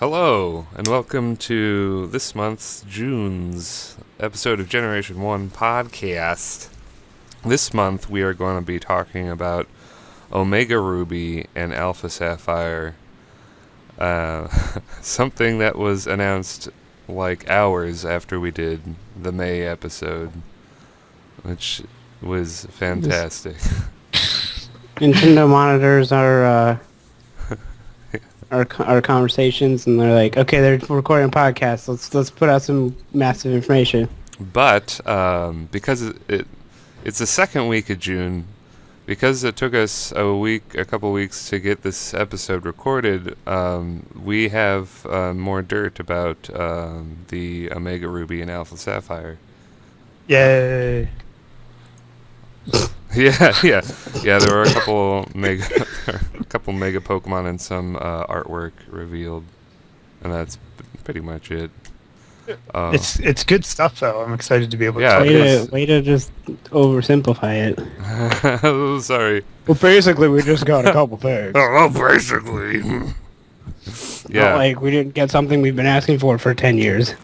Hello, and welcome to this month's June's episode of Generation 1 podcast. This month we are going to be talking about Omega Ruby and Alpha Sapphire, something that was announced like hours after we did the May episode, which was fantastic. Nintendo monitors our conversations, and they're like, okay, they're recording a podcast. Let's put out some massive information. But because it's the second week of June, because it took us a couple weeks to get this episode recorded, we have more dirt about the Omega Ruby and Alpha Sapphire. Yay! Yeah. There were a couple mega Pokemon and some artwork revealed, and that's pretty much it. It's good stuff though. I'm excited to be able to. Yeah, Way to just oversimplify it. Oh, sorry. Well, basically, we just got a couple things. Oh, basically. Yeah. Not like we didn't get something we've been asking for 10 years.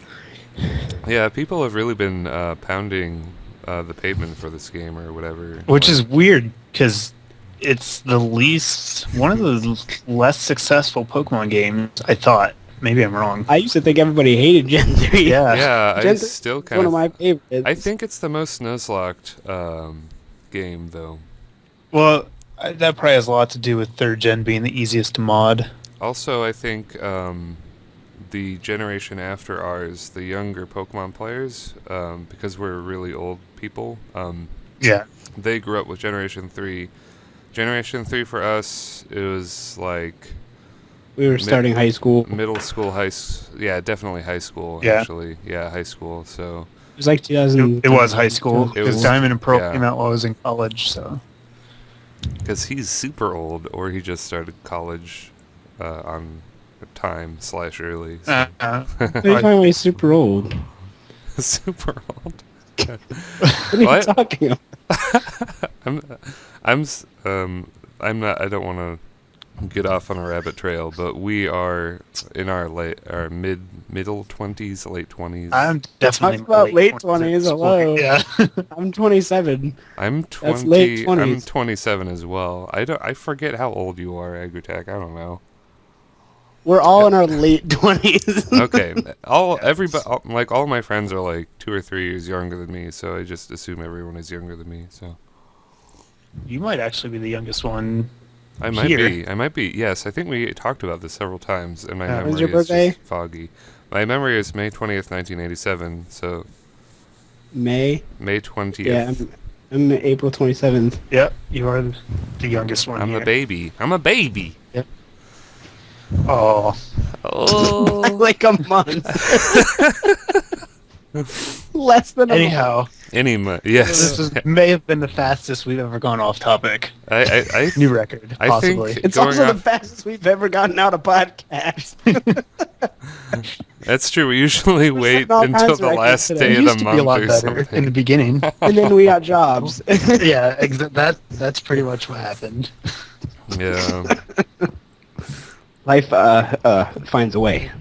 Yeah, people have really been pounding the pavement for this game or whatever. Which is weird because it's one of the less successful Pokemon games. I thought. Maybe I'm wrong. I used to think everybody hated Gen 3. Yeah, I Gen 3 still is kind one of. of my favorites. I think it's the most Nuzlocked game, though. Well, that probably has a lot to do with third gen being the easiest to mod. Also, I think the generation after ours, the younger Pokemon players, because we're really old people, Yeah. they grew up with Generation 3. Generation 3 for us, it was like we were starting high school. middle school, yeah, definitely high school, Yeah. actually. Yeah, high school, so... It was like 2000. It was high school It because was- Diamond and Pearl yeah. came out while I was in college. So Because he's super old, or he just started college on time/early. So. You're finally super old. Super old. What are you What? talking about? I'm not. I don't want to get off on a rabbit trail, but we are in our middle 20s, late 20s. I'm definitely Talk about late 20s 20s, at this hello. point. Yeah. I'm 27. I'm That's late 20. I'm 20s. 27 as well. I forget how old you are, Agritech. I don't know. We're all in our late 20s. Okay, everybody, all my friends are like 2 or 3 years younger than me, so I just assume everyone is younger than me. So You might actually be the youngest one. I might Here. be. I might be. Yes, I think we talked about this several times, and my When's memory your is birthday? just foggy. My memory is May 20th, 1987. So May? May 20th. Yeah, I'm April 27th. Yep, you are the youngest one. I'm here. a baby. I'm a baby. Oh, Oh. Like a month. Less than a anyhow, Yes. may have been the fastest we've ever gone off topic. I New record, I possibly. think- It's Going also off- the fastest we've ever gotten out a podcast. That's true. We usually wait all until kinds the of last records day It of used the to be a month lot or better in something. the beginning. And then we got jobs. Yeah, that's pretty much what happened. Yeah. Life finds a way.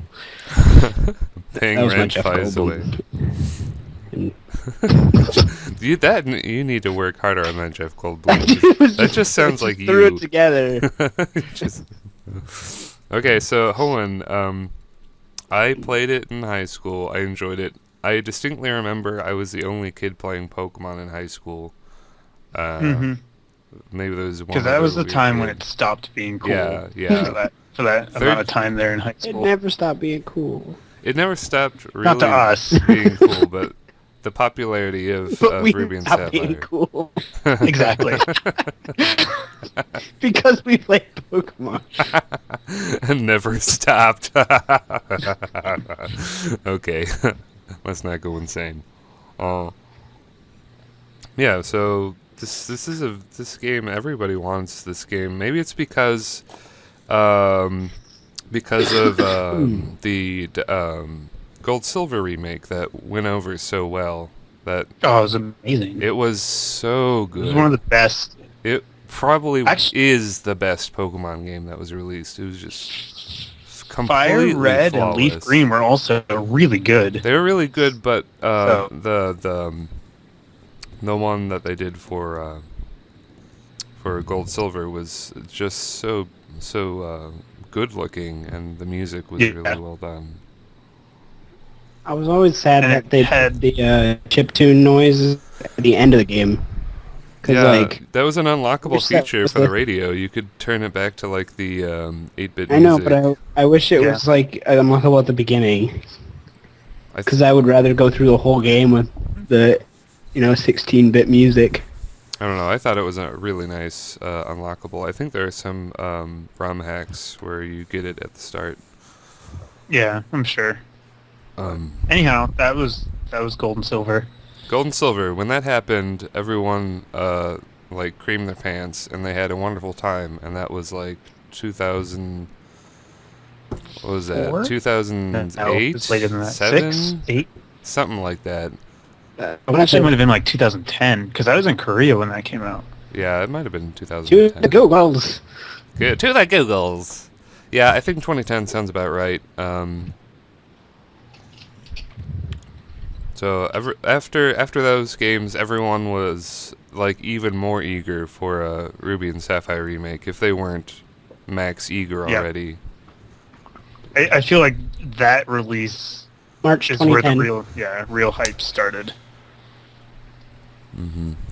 Paying That was my rent Jeff flies away. Goldblum. You need to work harder on that, Jeff Goldblum. That just sounds like Threw you. it together. Just- Okay, so Hoenn, I played it in high school. I enjoyed it. I distinctly remember I was the only kid playing Pokemon in high school. Maybe there was one. Because that was the other time weird when kid. it stopped being cool. Yeah. For that Third- amount of time there in high It school. never stopped being cool. It never stopped really Not to us. being cool, but the popularity of But we Ruby and stopped being Sapphire. cool. Exactly. Because we played Pokemon. And never stopped. Okay, let's not go insane. Yeah. So this game. Everybody wants this game. Maybe it's because of the Gold Silver remake that went over so well. That Oh, it was amazing. it was so It good. was one of the best. It probably Actually- is the best Pokemon game that was released. It was just completely Fire Red and Leaf flawless. Green were also really good. They were really good, but So- the one that they did for Gold Silver was just so good looking, and the music was Yeah. really well done. I was always sad And that it they had- put the chiptune noises at the end of the game. Cause Yeah, like that was an unlockable wish that feature was for the the- radio. You could turn it back to like the 8-bit music. I know, but I wish it Yeah. was like unlockable at the beginning. I th- Because I would rather go through the whole game with the 16-bit music. I don't know. I thought it was a really nice unlockable. I think there are some ROM hacks where you get it at the start. Yeah, I'm sure. Um, Anyhow, that was Gold and Silver. Gold and Silver. When that happened, everyone like creamed their pants, and they had a wonderful time. And that was like 2000. What was that? Four? 2008, No, it was later than that. 7, 6, 8. something like that. I want to say it might have been like 2010 because I was in Korea when that came out. Yeah, it might have been To 2010. the Googles. Good. To the Googles. Yeah, I think 2010 sounds about right. So after those games, everyone was like even more eager for a Ruby and Sapphire remake if they weren't max eager Yeah. already. I feel like that release March is where the 2010. real hype started.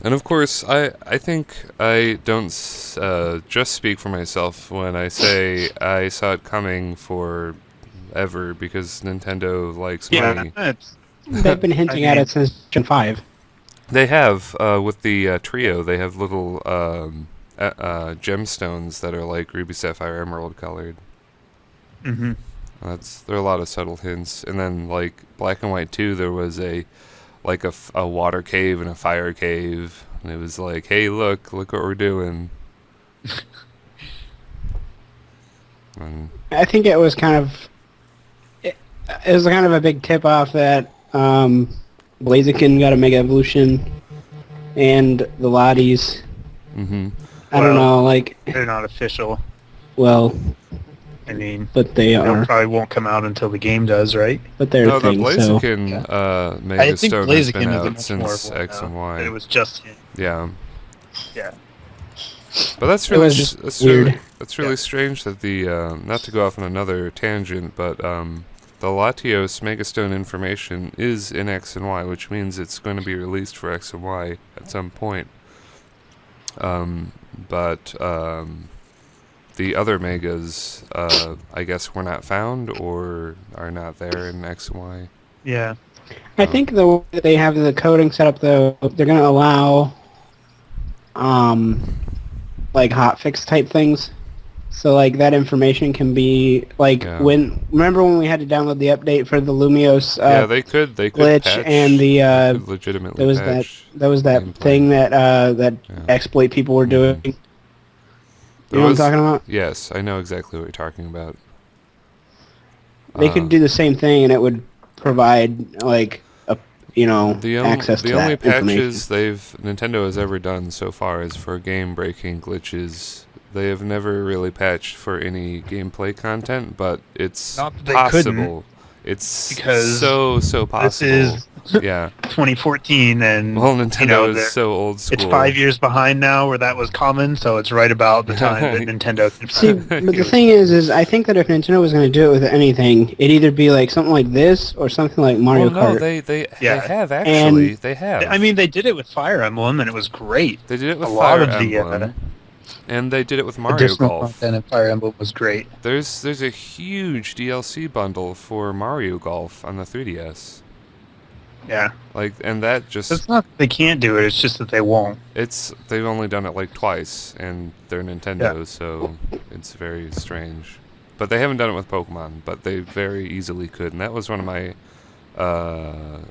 And of course, I think I don't just speak for myself when I say I saw it coming for ever because Nintendo likes money. They've been hinting at it since Gen 5. They have with the trio. They have little gemstones that are like ruby, sapphire, emerald colored. Mm-hmm. There are a lot of subtle hints. And then like Black and White 2, there was a water cave and a fire cave, and it was like, hey, look what we're doing. And I think it was kind of a big tip off that Blaziken got a Mega Evolution and the Lotties. mm-hmm. I don't Well, know, like, They're not official. well, I mean, but they are. probably won't come out until the game does, right? But they're No, the things, so. Blaziken Mega I think Stone has Blaziken been is a out much more since of one X now, and Y. but it was just Yeah. yeah. But that's It really was just that's weird. really that's really Yeah. strange that the not to go off on another tangent, but the Latios Megastone information is in X and Y, which means it's going to be released for X and Y at some point. But the other Megas, I guess, were not found or are not there in X and Y. Yeah. I think the way that they have the coding set up, though, they're going to allow, like, hotfix type things. So, like, that information can be, like, Yeah. remember when we had to download the update for the Lumios Yeah, they could glitch patch, and the, they could legitimately there was patch. that gameplay. thing that, that Yeah. exploit people were doing. You There know what I'm was- talking about? Yes, I know exactly what you're talking about. They could do the same thing, and it would provide, like, access to the only that information. patches Nintendo has ever done so far is for game-breaking glitches. They have never really patched for any gameplay content, but it's Not that they possible. It's because so possible. This is Yeah. 2014, and Well, Nintendo you know, is so old school. it's 5 years behind now where that was common, so it's right about the time that Nintendo could See, but the thing is I think that if Nintendo was going to do it with anything, it'd either be like something like this or something like Mario Well, no, Kart. they Yeah. have actually. And- They have. I mean, they did it with Fire Emblem, and it was great. they did it with a lot Fire of the, Emblem, and they did it with Mario Additional Golf. content in Fire Emblem was great. There's a huge DLC bundle for Mario Golf on the 3DS. Yeah. Like, and that just It's not that they can't do it, it's just that they won't. they've only done it like twice, and they're Nintendo, Yeah. so it's very strange. But they haven't done it with Pokemon, but they very easily could, and that was one of my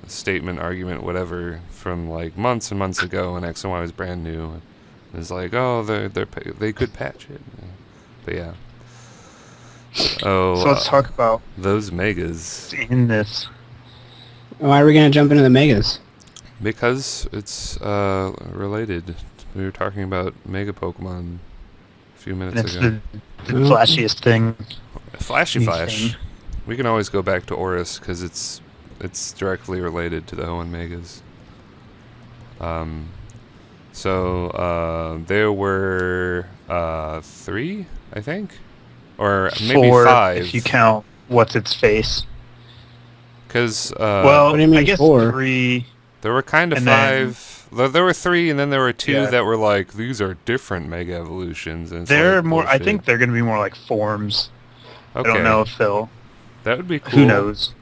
statement, argument, whatever, from like months and months ago when X and Y was brand new. It was like, oh, they could patch it, but yeah. Oh, So let's talk about those megas. in this. Why are we going to jump into the Megas? Because it's related. We were talking about Mega Pokemon a few And minutes it's ago. the flashiest thing. Flashy Flash. Anything. We can always go back to ORAS because it's directly related to the Hoenn Megas. So there were 3, I think, or maybe 4 5. if you count what's its face. Because Well, What do you mean I guess 4? 3. there were kind of and then- 5. There were 3, and then there were 2 Yeah. that were like, these are different Mega Evolutions. And it's They're like, more. I bullshit. think they're going to be more like forms. Okay. I don't know if they'll. That would be cool. Who knows?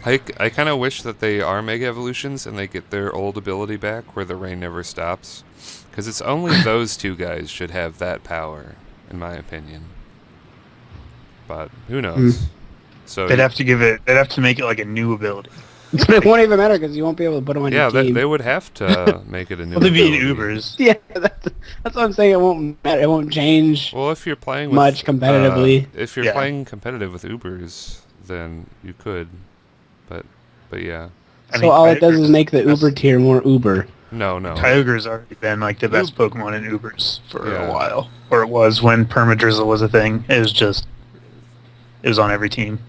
I kind of wish that they are Mega Evolutions and they get their old ability back where the rain never stops. Because it's only those 2 guys should have that power, in my opinion. But who knows? So They'd have to give it. They'd have to make it like a new ability. It won't even matter because you won't be able to put them on yeah, your team. they would have to make it a new Well, they'd be ability. in Ubers. Yeah, that's what I'm saying. It won't matter. It won't change Well, if you're playing with, much competitively. if you're Yeah. playing competitive with Ubers, then you could. But yeah. I So mean, all it does is make the that's- Uber tier more Uber. No. Kyogre's already been like the best Pokemon in Ubers for Yeah. a while. Or it was when Permadrizzle was a thing. It was on every team.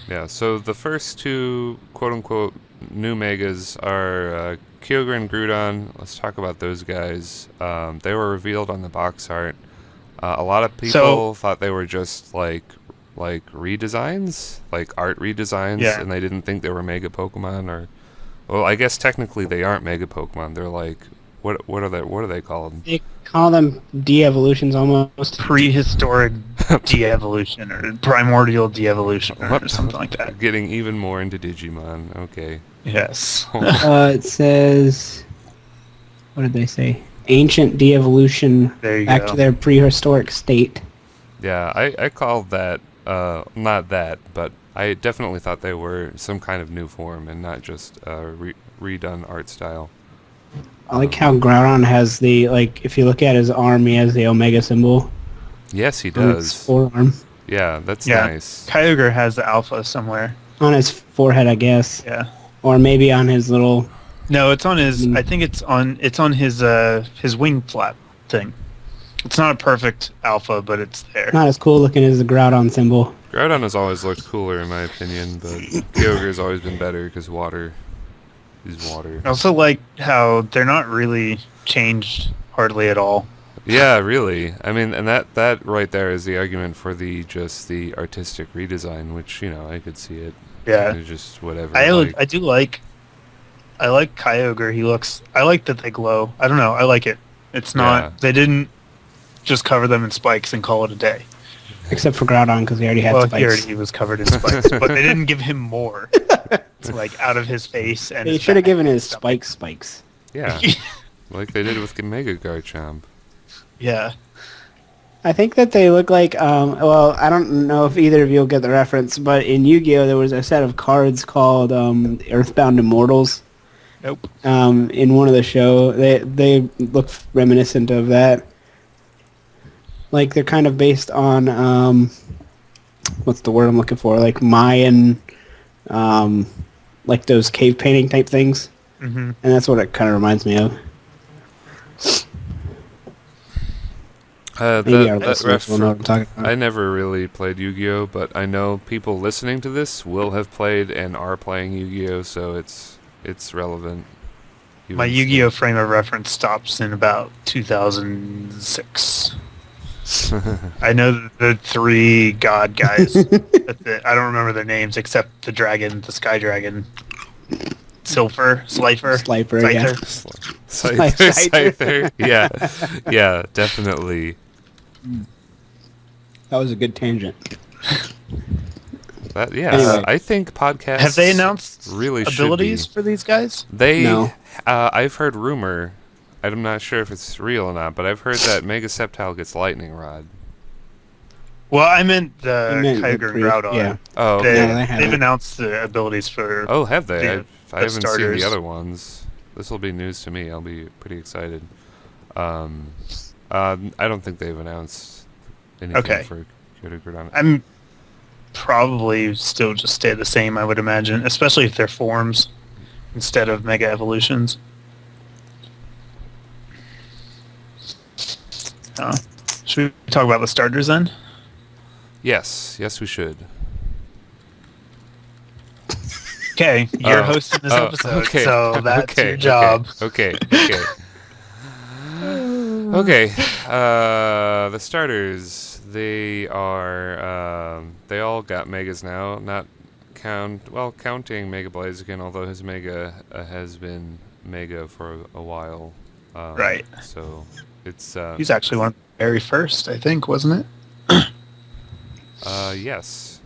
Yeah, so the first 2 quote-unquote new Megas are Kyogre and Groudon. Let's talk about those guys. They were revealed on the box art. A lot of people thought they were just like redesigns, like art redesigns, Yeah. and they didn't think they were Mega Pokemon. Or, well, I guess technically they aren't Mega Pokemon. They're like, what are they called? They call them de-evolutions almost. Prehistoric de-evolution or primordial de-evolution or What? something like that. Getting even more into Digimon. Okay. Yes. It says, what did they say? Ancient de-evolution There you back go. to their prehistoric state. Yeah, I called that, not that, but I definitely thought they were some kind of new form and not just redone art style. I like how Groudon has the, like, if you look at his arm, he has the Omega symbol Yes, he on his does. forearm. Yeah, that's Yeah. nice. Kyogre has the alpha somewhere. On his forehead, I guess. Yeah. Or maybe on his little... No, it's on his. I think it's on his wing flap thing. It's not a perfect alpha, but it's there. Not as cool looking as the Groudon symbol. Groudon has always looked cooler in my opinion, but Kyogre's always been better because water. He's water. I also like how they're not really changed hardly at all. Yeah, really. I mean, and that right there is the argument for the artistic redesign, which, you know, I could see it. Yeah. It's just whatever. I like- like Kyogre. I like that they glow. I don't know. I like it. It's not. Yeah. They didn't just cover them in spikes and call it a day. Except for Groudon, because he already had Well, spikes. he was covered in spikes, but they didn't give him more. It's like out of his face and. They his should have back. given his spikes. Yeah, like they did with Mega Garchomp. Yeah. I think that they look like, well, I don't know if either of you will get the reference, but in Yu-Gi-Oh! There was a set of cards called Earthbound Immortals. Nope. In one of the show. They look reminiscent of that. Like, they're kind of based on, what's the word I'm looking for? Like Mayan, like those cave painting type things. Mm-hmm. And that's what it kind of reminds me of. Maybe our listeners will know what I'm talking about. I never really played Yu-Gi-Oh, but I know people listening to this will have played and are playing Yu-Gi-Oh, so it's relevant. My Yu-Gi-Oh frame of reference stops in about 2006. I know the 3 god guys. That's it. I don't remember their names except the dragon, the sky dragon. Slifer? Slifer, yeah. Scyther. Yeah, definitely. That was a good tangent. Anyway. I think podcasts Have they announced really abilities should be. for these guys? No. I've heard rumor. I'm not sure if it's real or not, but I've heard that Mega Sceptile gets Lightning Rod. Well, I meant the You meant the Kyogre and Groudon. yeah. Oh, They, No, they haven't. they've announced the abilities for... oh, have they? the- I the haven't seen starters. the other ones. This will be news to me. I'll be pretty excited. I don't think they've announced anything Okay. for Kyogre Groudon. I'm probably still just stay the same, I would imagine, especially if they're forms instead of Mega Evolutions. Should Should we talk about the starters then? Yes, we should. Okay, you're hosting this episode, okay, so that's your job. Okay. The starters, they all got megas now. Not counting Mega Blaziken, although his mega has been mega for a while. Right. So it's He's actually one of the very first, I think, wasn't it? Yes.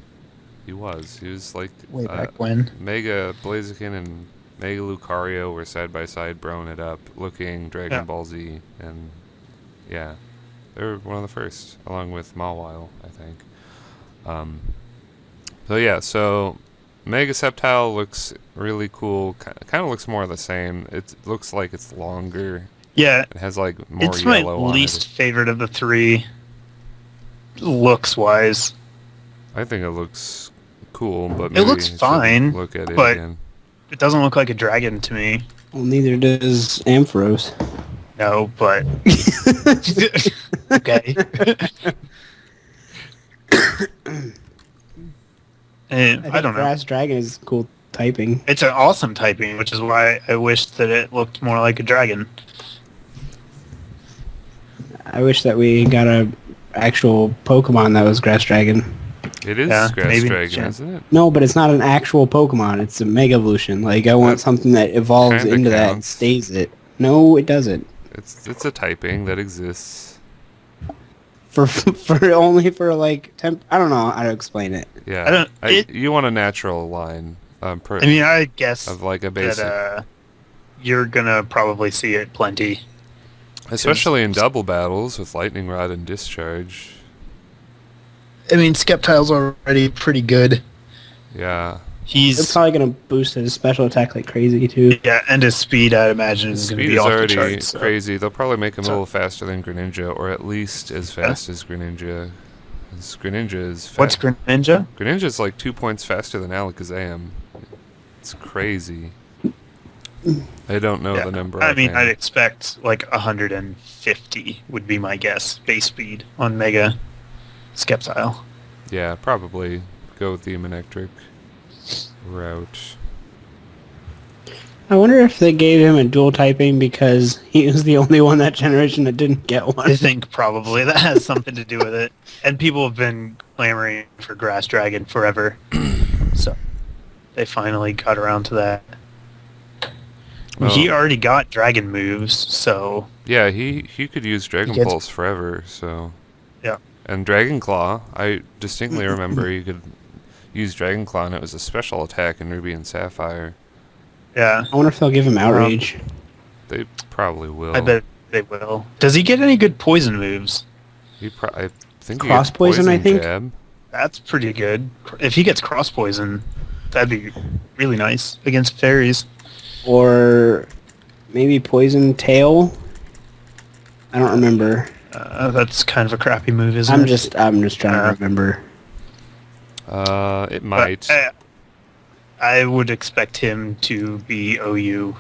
He was like Way back when. Mega Blaziken and Mega Lucario were side by side, broing it up, looking Dragon Ball Z, and yeah, they were one of the first, along with Mawile, I think. So Mega Sceptile looks really cool. Kind of looks more the same. It looks like it's longer. Yeah, it has like more it's my yellow on least it. favorite of the three, looks wise. I think it looks cool, but It maybe looks fine, look at it but again. it doesn't look like a dragon to me. Well, neither does Ampharos. No, but okay. And I don't know. Grass Dragon is cool typing. It's an awesome typing, which is why I wish that it looked more like a dragon. I wish that we got a actual Pokemon that was Grass Dragon. It is Yeah, Grass maybe. Dragon, isn't it? No, but it's not an actual Pokemon. It's a Mega Evolution. Like, I want That something that evolves kinda into that and counts. stays it. No, it doesn't. It's a typing that exists. For only for like temp. I don't know how to explain it. Yeah, you want a natural line. I mean, I guess of like a basic, that you're gonna probably see it plenty. especially in double battles with Lightning Rod and Discharge. I mean, Sceptile's already pretty good. Yeah, It's He's probably gonna boost his special attack like crazy too. yeah, and his speed, I'd imagine, is going to speed be is off the already charts. So. crazy. They'll probably make him a So- little faster than Greninja, or at least as fast as Greninja. 'Cause Greninja is What's Greninja? Greninja's like 2 points faster than Alakazam. It's crazy. I don't know the number. I mean, offhand. I'd expect like 150 would be my guess, base speed on Mega Sceptile. Yeah, probably go with the Manectric route. I wonder if they gave him a dual typing because he was the only one that generation that didn't get one. I think probably that has something to do with it. And people have been clamoring for Grass Dragon forever. So they finally got around to that. He Oh. already got dragon moves, so Yeah, he could use Dragon gets- Pulse forever, so... Yeah. And Dragon Claw, I distinctly remember you could use Dragon Claw and it was a special attack in Ruby and Sapphire. yeah, I wonder if they'll give him outrage. They probably will. I bet they will. Does he get any good poison moves? I think Cross he gets poison, I think? Jab. That's pretty good. If he gets cross poison, that'd be really nice against fairies. Or maybe Poison Tail. I don't remember. That's kind of a crappy move, isn't I'm it? just trying to remember. It But, might. I would expect him to be OU.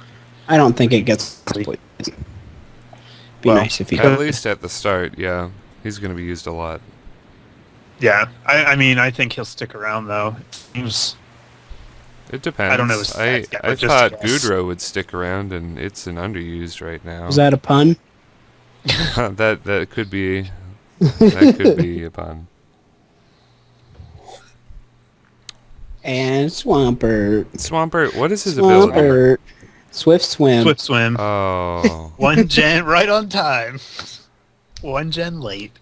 I don't think it gets poison. Be Well, nice if he At could. least at the start, yeah. He's going to be used a lot. Yeah, I mean, I think he'll stick around though. It seems It depends. I don't know his I stats yet, but just thought guess. Goodrow would stick around, and it's an underused right now. Was that a pun? that could be that could be a pun. And Swampert. Swampert, what is his ability? Swampert. Swift Swim. Swift Swim. Oh, One gen right on time. One gen late.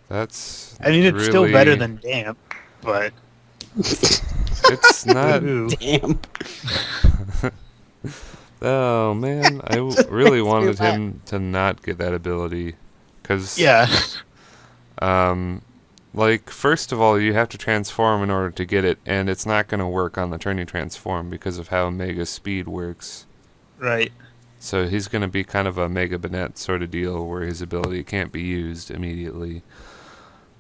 that's. I mean, it's still really- better than Damp, but It's not. Ooh. Damn. Oh man, I really Makes wanted me laugh. him to not get that ability, because yeah, like first of all, you have to transform in order to get it, and it's not going to work on the turn you transform because of how Mega Speed works. right. So he's going to be kind of a Mega Banette sort of deal where his ability can't be used immediately,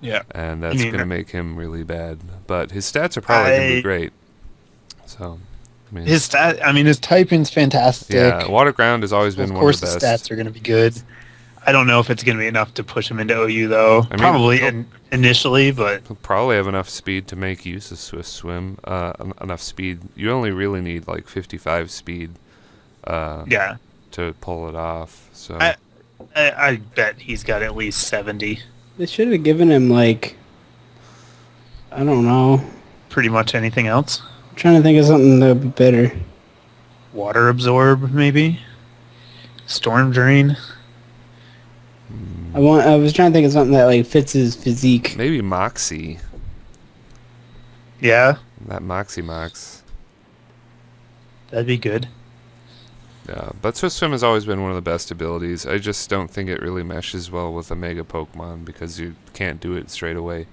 Yeah. and that's mean, going to make him really bad. But his stats are probably going to be great. So, I mean, His typing's fantastic. yeah, Water Ground has always been Of one course, of the the best. stats are going to be good. I don't know if it's going to be enough to push him into OU, though. I mean, Probably initially, but... He'll probably have enough speed to make use of Swift Swim. Enough speed. You only really need like 55 speed yeah. to pull it off. So I bet he's got at least 70. They should have given him, like, I don't know. Pretty much anything else. I'm trying to think of something that would be better. Water Absorb, maybe? Storm Drain? I was trying to think of something that, like, fits his physique. maybe Moxie. Yeah, That Moxie Mox. that'd be good. Yeah, but Swift Swim has always been one of the best abilities. I just don't think it really meshes well with a Mega Pokemon because you can't do it straight away.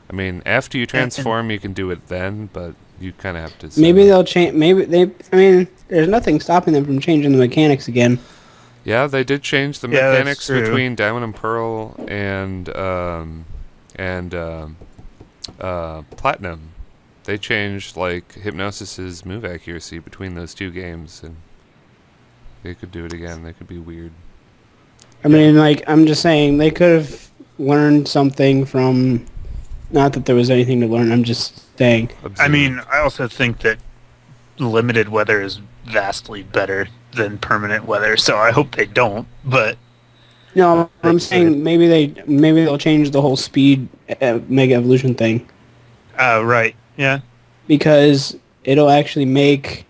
I mean, after you transform, you can do it then, but you kind of have to... Maybe they'll change... I mean, there's nothing stopping them from changing the mechanics again. Yeah, they did change the Yeah, mechanics that's true. between Diamond and Pearl and Platinum. They changed, like, Hypnosis's move accuracy between those two games, and they could do it again. They could be weird. I mean, like, I'm just saying, they could have learned something from... Not that there was anything to learn, I'm just saying. Observed. I mean, I also think that limited weather is vastly better than permanent weather, so I hope they don't, but... No, I'm Like, saying maybe they'll change the whole speed Mega Evolution thing. Right, yeah. Because it'll actually make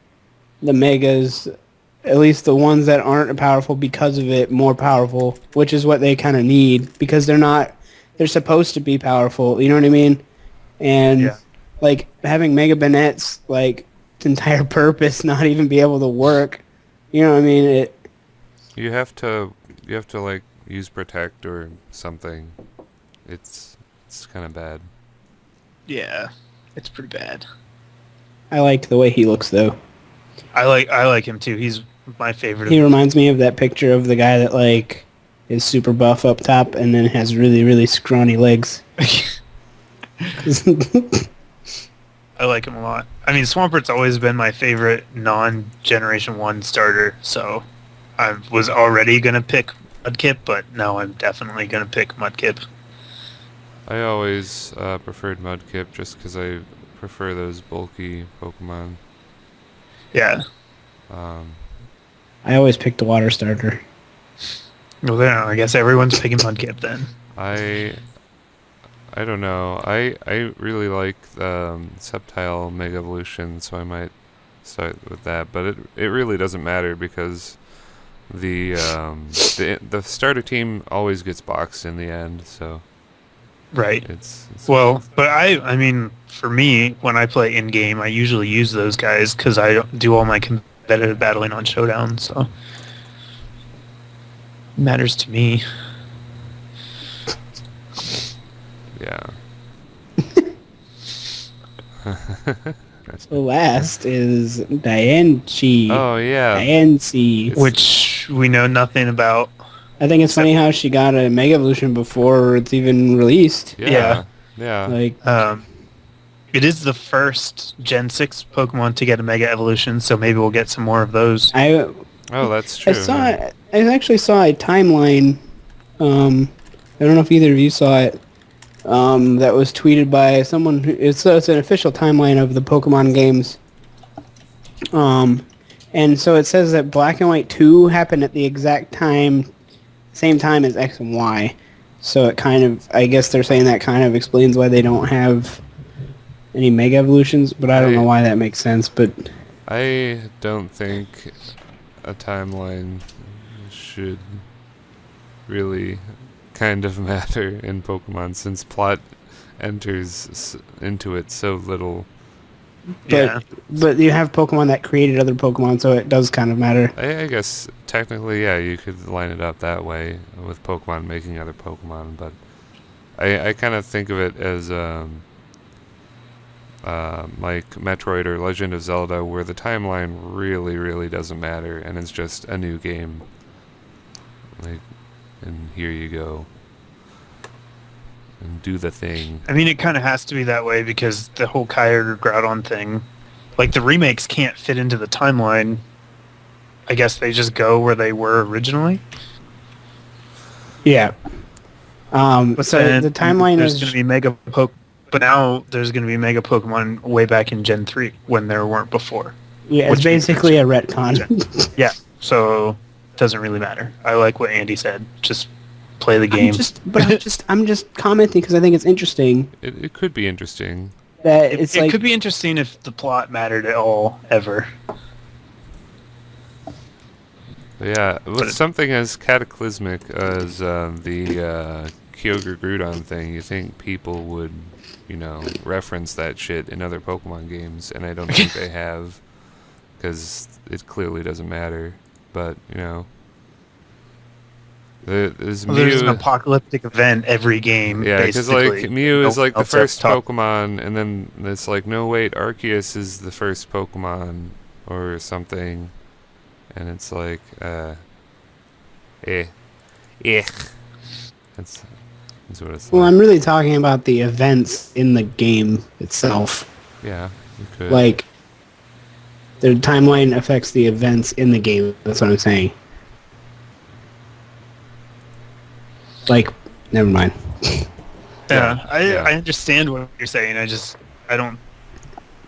the Megas, at least the ones that aren't powerful because of it, more powerful, which is what they kind of need, because they're supposed to be powerful, you know what I mean? And, Yeah. like, having Mega Banette's, like, its entire purpose not even be able to work, you know what I mean? You have to like use Protect or something. It's kind of bad. Yeah, it's pretty bad. I liked the way he looks, though. I like him too. He's my favorite. He reminds me of that picture of the guy that, like, is super buff up top and then has really, really scrawny legs. I like him a lot. I mean, Swampert's always been my favorite non-Generation 1 starter, so I was already going to pick Mudkip, but now I'm definitely going to pick Mudkip. I always preferred Mudkip just because I prefer those bulky Pokemon. Yeah. I always pick the water starter. Well, then I guess everyone's picking Mudkip then. I don't know. I really like Sceptile Mega Evolution, so I might start with that. But it really doesn't matter because the starter team always gets boxed in the end. So Right. it's Well, but I mean, for me, when I play in-game, I usually use those guys because I do all my competitive battling on Showdown, so it matters to me. yeah. The last is Diancie. Oh yeah. Diancie. Which we know nothing about. I think it's funny how she got a Mega Evolution before it's even released. Yeah. Yeah. Like, It is the first Gen 6 Pokemon to get a Mega Evolution, so maybe we'll get some more of those. Oh, that's true. I actually saw a timeline. I don't know if either of you saw it. That was tweeted by someone. It's an official timeline of the Pokemon games. And so it says that Black and White 2 happened at the exact same time as X and Y. So it kind of, I guess they're saying that kind of explains why they don't have any Mega Evolutions, but I don't know why that makes sense. But I don't think a timeline should really kind of matter in Pokemon since plot enters into it so little. But you have Pokemon that created other Pokemon, so it does kind of matter. I guess technically, yeah, you could line it up that way with Pokemon making other Pokemon, but I kind of think of it as like Metroid or Legend of Zelda, where the timeline really, really doesn't matter, and it's just a new game. Like, and here you go. And do the thing. I mean, it kind of has to be that way because the whole Kyogre Groudon thing, like the remakes can't fit into the timeline. I guess they just go where they were originally. Yeah. But So then the timeline there's is going to be Mega Poke. But now there's going to be Mega Pokemon way back in Gen 3 when there weren't before. yeah, it's which we basically a retcon. Yeah, so it doesn't really matter. I like what Andy said. Just play the game. I'm just commenting because I think it's interesting It could be interesting. that It could be interesting if the plot mattered at all, ever. But yeah, with something as cataclysmic as the Kyogre Groudon thing, you think people would, reference that shit in other Pokemon games, and I don't think they have, because it clearly doesn't matter. But, there's an apocalyptic event every game. Yeah, because basically. Mew is like the else first have Pokemon, and then it's like, no wait, Arceus is the first Pokemon, or something. And it's like, That's what it's Well, like. I'm really talking about the events in the game itself. Yeah, you could. Like, the timeline affects the events in the game. That's what I'm saying. Like, never mind. Yeah, Yeah. I understand what you're saying. I don't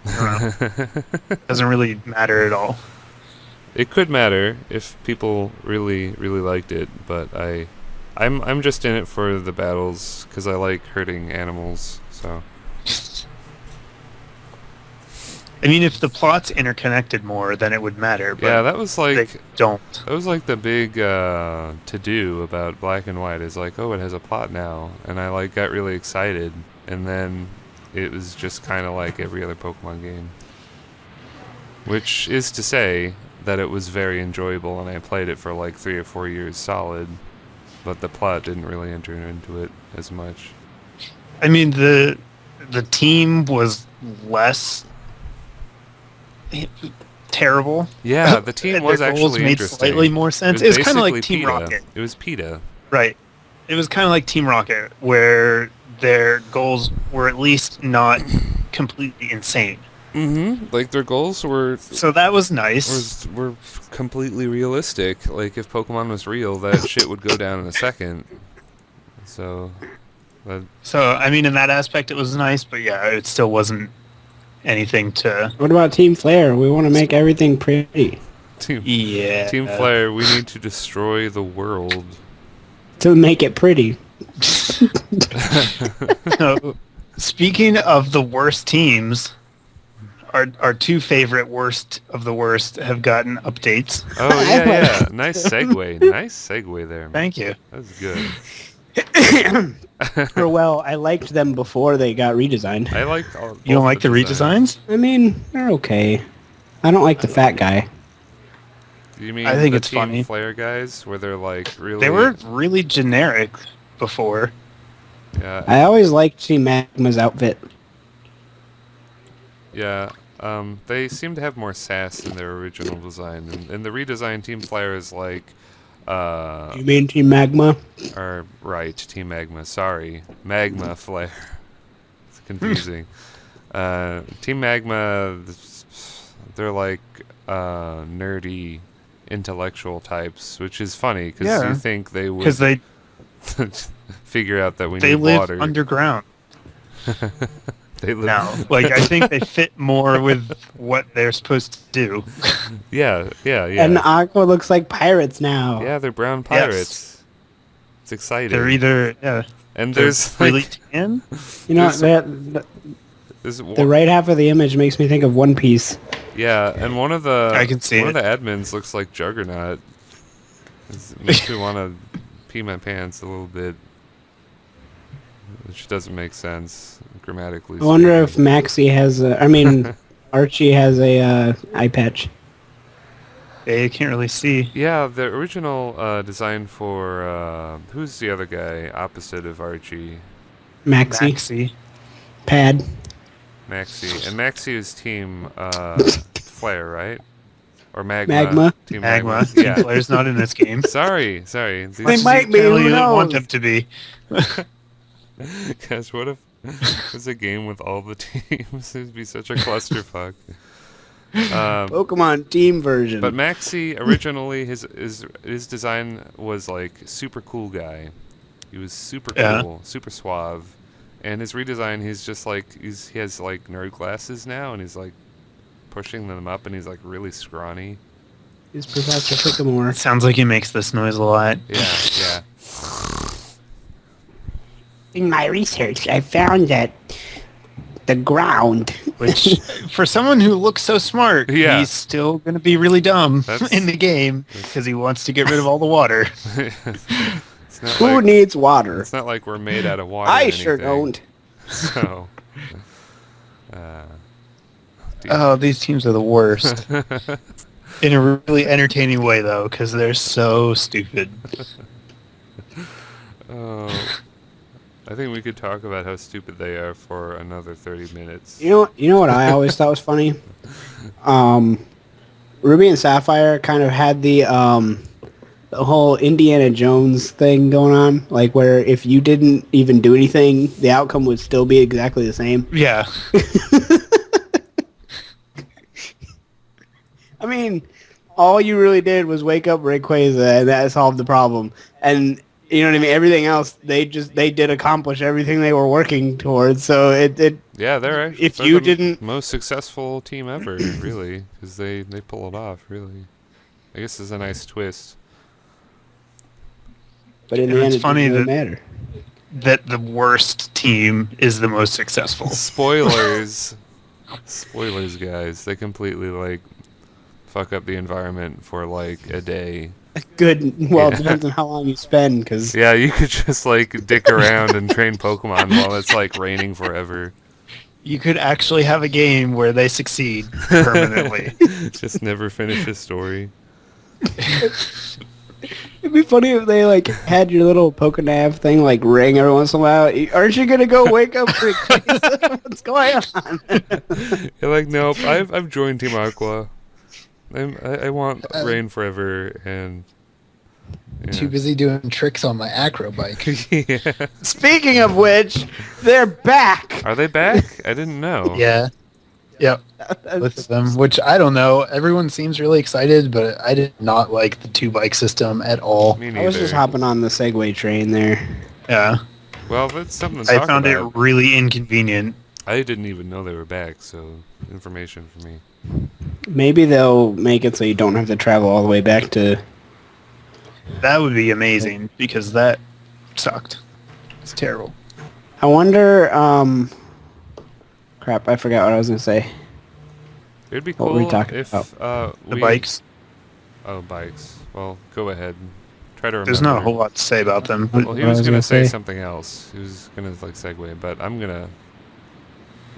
know. Doesn't really matter at all. It could matter if people really, really liked it, but I'm just in it for the battles because I like hurting animals. So I mean, if the plot's interconnected more, then it would matter. But yeah, that was they like don't. that was like the big to do about Black and White is like, oh, it has a plot now, and I got really excited, and then it was just kind of like every other Pokemon game, which is to say that it was very enjoyable, and I played it for like 3 or 4 years solid, but the plot didn't really enter into it as much. I mean, the team was less terrible. Yeah, the team was Their goals actually made interesting. slightly more sense. It was kind of like basically Team PETA. Rocket. It was PETA. Right. It was kind of like Team Rocket, where their goals were at least not completely insane. Mm-hmm. Like their goals were So that was nice. were completely realistic. Like if Pokemon was real, that shit would go down in a second. So, So I mean, in that aspect, it was nice, but yeah, it still wasn't anything to. What about Team Flare? We want to make everything pretty. Team Yeah. Flare, we need to destroy the world. To make it pretty. So, speaking of the worst teams, our two favorite worst of the worst have gotten updates. Oh yeah. Nice segue. Nice segue there. Man. Thank you. That was good. Or well, I liked them before they got redesigned. I liked all. You don't both like the designs. redesigns? I mean, they're okay. I don't like the fat guy. You mean I think the it's Team funny. Flare guys, where they're like really? They were really generic before. Yeah. I always liked Team Magma's outfit. Yeah. They seem to have more sass in their original design, and the redesigned Team Flare is like. You mean Team Magma? Or right, Team Magma. Sorry, Magma Flare. It's confusing. Team Magma, they're like nerdy, intellectual types, which is funny because you think they would Because they figure out that we they need live water. underground They live now. Like I think they fit more with what they're supposed to do. Yeah. And Aqua looks like pirates now. Yeah, they're brown pirates. It's exciting. They're either and they're there's really like, tan. You know, there's the right half of the image makes me think of One Piece. Yeah, and one of the I can see one it. of the admins looks like Juggernaut. It makes me want to pee my pants a little bit, which doesn't make sense grammatically. I wonder if speaking. Maxie has Archie has a eye patch. They can't really see. Yeah, the original design for who's the other guy opposite of Archie? Maxie. Pad. Maxie, and Maxie is Team Flare, right? Or Magma? Magma. Team Magma. Yeah. Team Player's not in this game. Sorry. They These might be, Apparently who you don't want knows? them to be. Guys, what if it was a game with all the teams? It'd be such a clusterfuck. Pokemon Team version. But Maxie originally his design was like super cool guy, He was super Yeah. cool, super suave. And his redesign, he's just like he has like nerd glasses now, and he's like pushing them up, and he's like really scrawny. Is Professor Sycamore. Sounds like he makes this noise a lot. Yeah, yeah. In my research, I found that the ground. Which, for someone who looks so smart, Yeah. he's still going to be really dumb That's- in the game because he wants to get rid of all the water. It's not Who like, needs water? it's not like we're made out of water. I or sure anything. don't. So, dude. Oh, these teams are the worst. In a really entertaining way, though, because they're so stupid. Oh, I think we could talk about how stupid they are for another 30 minutes. You know what I always thought was funny? Ruby and Sapphire kind of had the whole Indiana Jones thing going on, like where if you didn't even do anything, the outcome would still be exactly the same. Yeah. I mean, all you really did was wake up Rayquaza, and that solved the problem. And you know what I mean? Everything else, they did accomplish everything they were working towards. So Yeah, they're actually If they're you the didn't- most successful team ever, really, because they pull it off. Really, I guess it's a nice twist. but in And the end, it's it funny didn't really that- matter. That the worst team is the most successful. Spoilers, spoilers, guys. They completely like fuck up the environment for like a day. Good. Well, Yeah. it depends on how long you spend, because Yeah, you could just like dick around and train Pokemon while it's like raining forever. You could actually have a game where they succeed permanently. Just never finish a story. it'd be funny if they like had your little Pokénav thing like ring every once in a while. Aren't you gonna go wake up Rayquaza? What's going on? You're like, nope. I've joined Team Aqua. I want rain forever and. Yeah. Too busy doing tricks on my acro bike. Yeah. Speaking of which, they're back. Are they back? I didn't know. Yeah. Yep. With them, which I don't know. Everyone seems really excited, but I did not like the 2-bike system at all. Me I was just neither. hopping on the Segway train there. Yeah. Well, that's something to I talk found about. it really inconvenient. I didn't even know they were back, so information for me. Maybe they'll make it so you don't have to travel all the way back to. That would be amazing because that sucked. It's terrible. I wonder. Crap! I forgot what I was gonna say. It'd be What were we cool talking if The we- bikes. Oh, bikes. Well, go ahead. Try to remember. There's not a whole lot to say about them. But Well, he What was was I gonna gonna say say? something else. He was gonna like segue, but I'm gonna.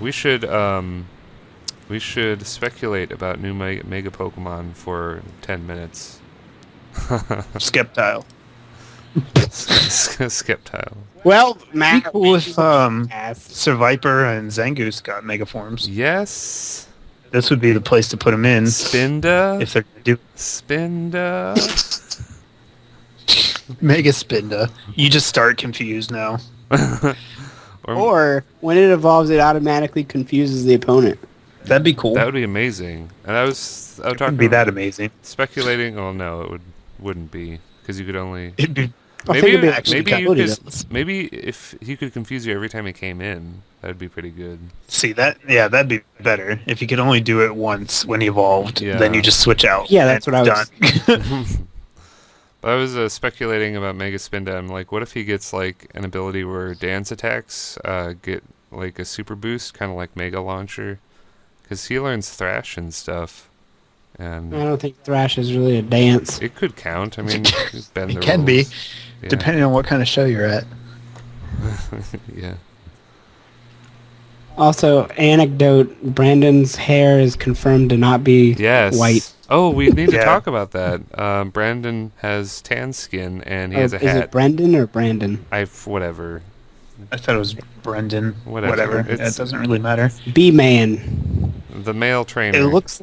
We should speculate about new mega Pokemon for 10 minutes. Skeptile. Skeptile. Well, It'd be Matt. cool if Yes. Survivor and Zangoose got mega forms. Yes. This would be the place to put them in Spinda. if they're gonna do Spinda. Mega Spinda. You just start confused now. Or when it evolves, it automatically confuses the opponent. That'd be cool. That would be amazing. And I was It talking wouldn't be that amazing. speculating. Oh no, wouldn't be because you could only It'd be I think maybe it'd be actually maybe kinda you funny, could though. maybe if he could confuse you every time he came in, that'd be pretty good. see that. Yeah, that'd be better if you could only do it once when he evolved. Yeah. Then you just switch out. Yeah, that's and what I was- done. But I was speculating about Mega Spinda. I'm like, what if he gets like an ability where dance attacks get like a super boost, kind of like Mega Launcher, because he learns Thrash and stuff, and I don't think Thrash is really a dance. it could count. I mean, you bend the It can be, rules. Yeah. depending on what kind of show you're at. Yeah. Also, anecdote: Brandon's hair is confirmed to not be Yes. white. Oh, we need to Yeah. talk about that. Brandon has tan skin and he has a Is hat. it Brendan or Brandon? Whatever. I thought it was Brendan. Whatever. It It's- doesn't really matter. B-Man. The male trainer. It looks.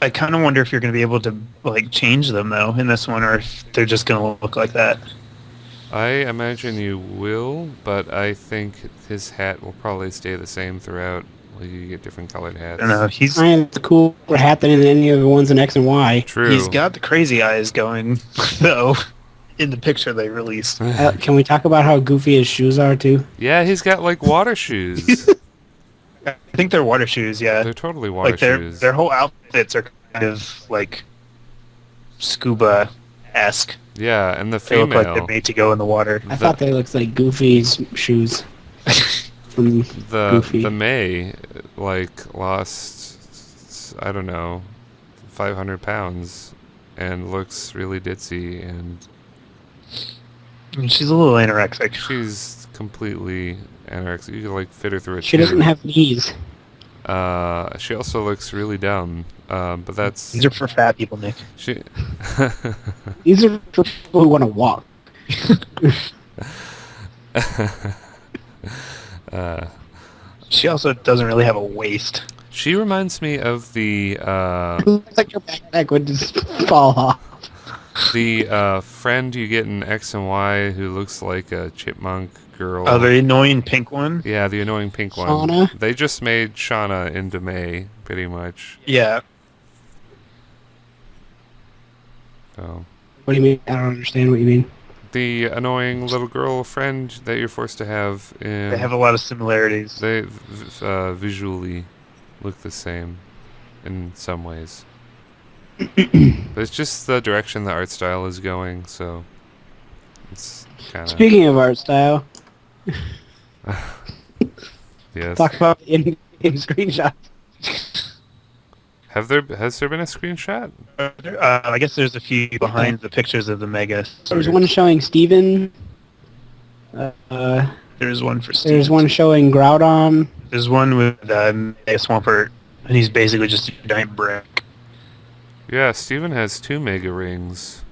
I kind of wonder if you're going to be able to like change them though in this one, or if they're just going to look like that. I imagine you will, but I think his hat will probably stay the same throughout. Like you get different colored hats. I don't know. He's I have a cooler hat than any of the ones in X and Y. True. he's got the crazy eyes going though. in the picture they released. Can we talk about how goofy his shoes are too? Yeah, he's got like water shoes. I think they're water shoes, yeah. They're totally water Like shoes. their whole outfits are kind of like scuba-esque. Yeah, and the They look like female, they're made to go in the water. I thought they looked like Goofy's shoes. From Goofy. the May, like lost, I don't know, 500 pounds, and looks really ditzy, and I mean, she's a little anorexic. she's completely anorexic. You could like fit her through a She doesn't tube. have knees. She also looks really dumb. But that's These are for fat people, Nick. she. These are for people who want to walk. She also doesn't really have a waist. She reminds me of the Looks like your backpack would just fall off. friend you get in X and Y who looks like a chipmunk girl. Oh, the annoying pink one? Yeah, the annoying pink one. Shauna? They just made Shauna into May, pretty much. Yeah. So What do you mean? I don't understand what you mean. the annoying little girl friend that you're forced to have in. They have a lot of similarities. They visually look the same in some ways. But it's just the direction the art style is going, so it's kind of... Speaking of art style, Yes. talk about the in-game screenshots. Has there been a screenshot? I guess there's a few behind the pictures of the Mega. There's one showing Steven. There's one for Steve. There's one showing Groudon. There's one with Mega Swampert, and he's basically just a giant brick. Yeah, Steven has 2 Mega Rings,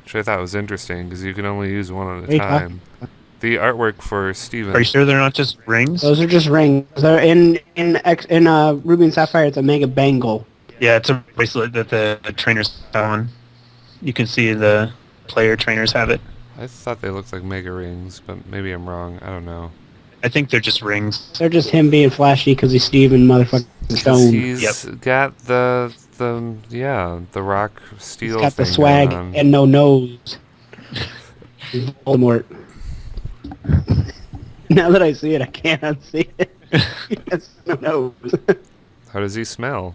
which I thought was interesting, because you can only use one at a Wait, time. The artwork for Steven... Are you sure they're not just rings? Those are just rings. They're in Ruby and Sapphire. It's a Mega Bangle. Yeah, it's a bracelet that the trainers have on. You can see the player trainers have it. I thought they looked like Mega Rings, but maybe I'm wrong. I don't know. I think they're just rings. They're just him being flashy because he's Steven motherfucking Stone. He's got the rock steel He's got the thing swag going on. and no nose. Voldemort. Now that I see it, I can't unsee it. He has no nose. How does he smell?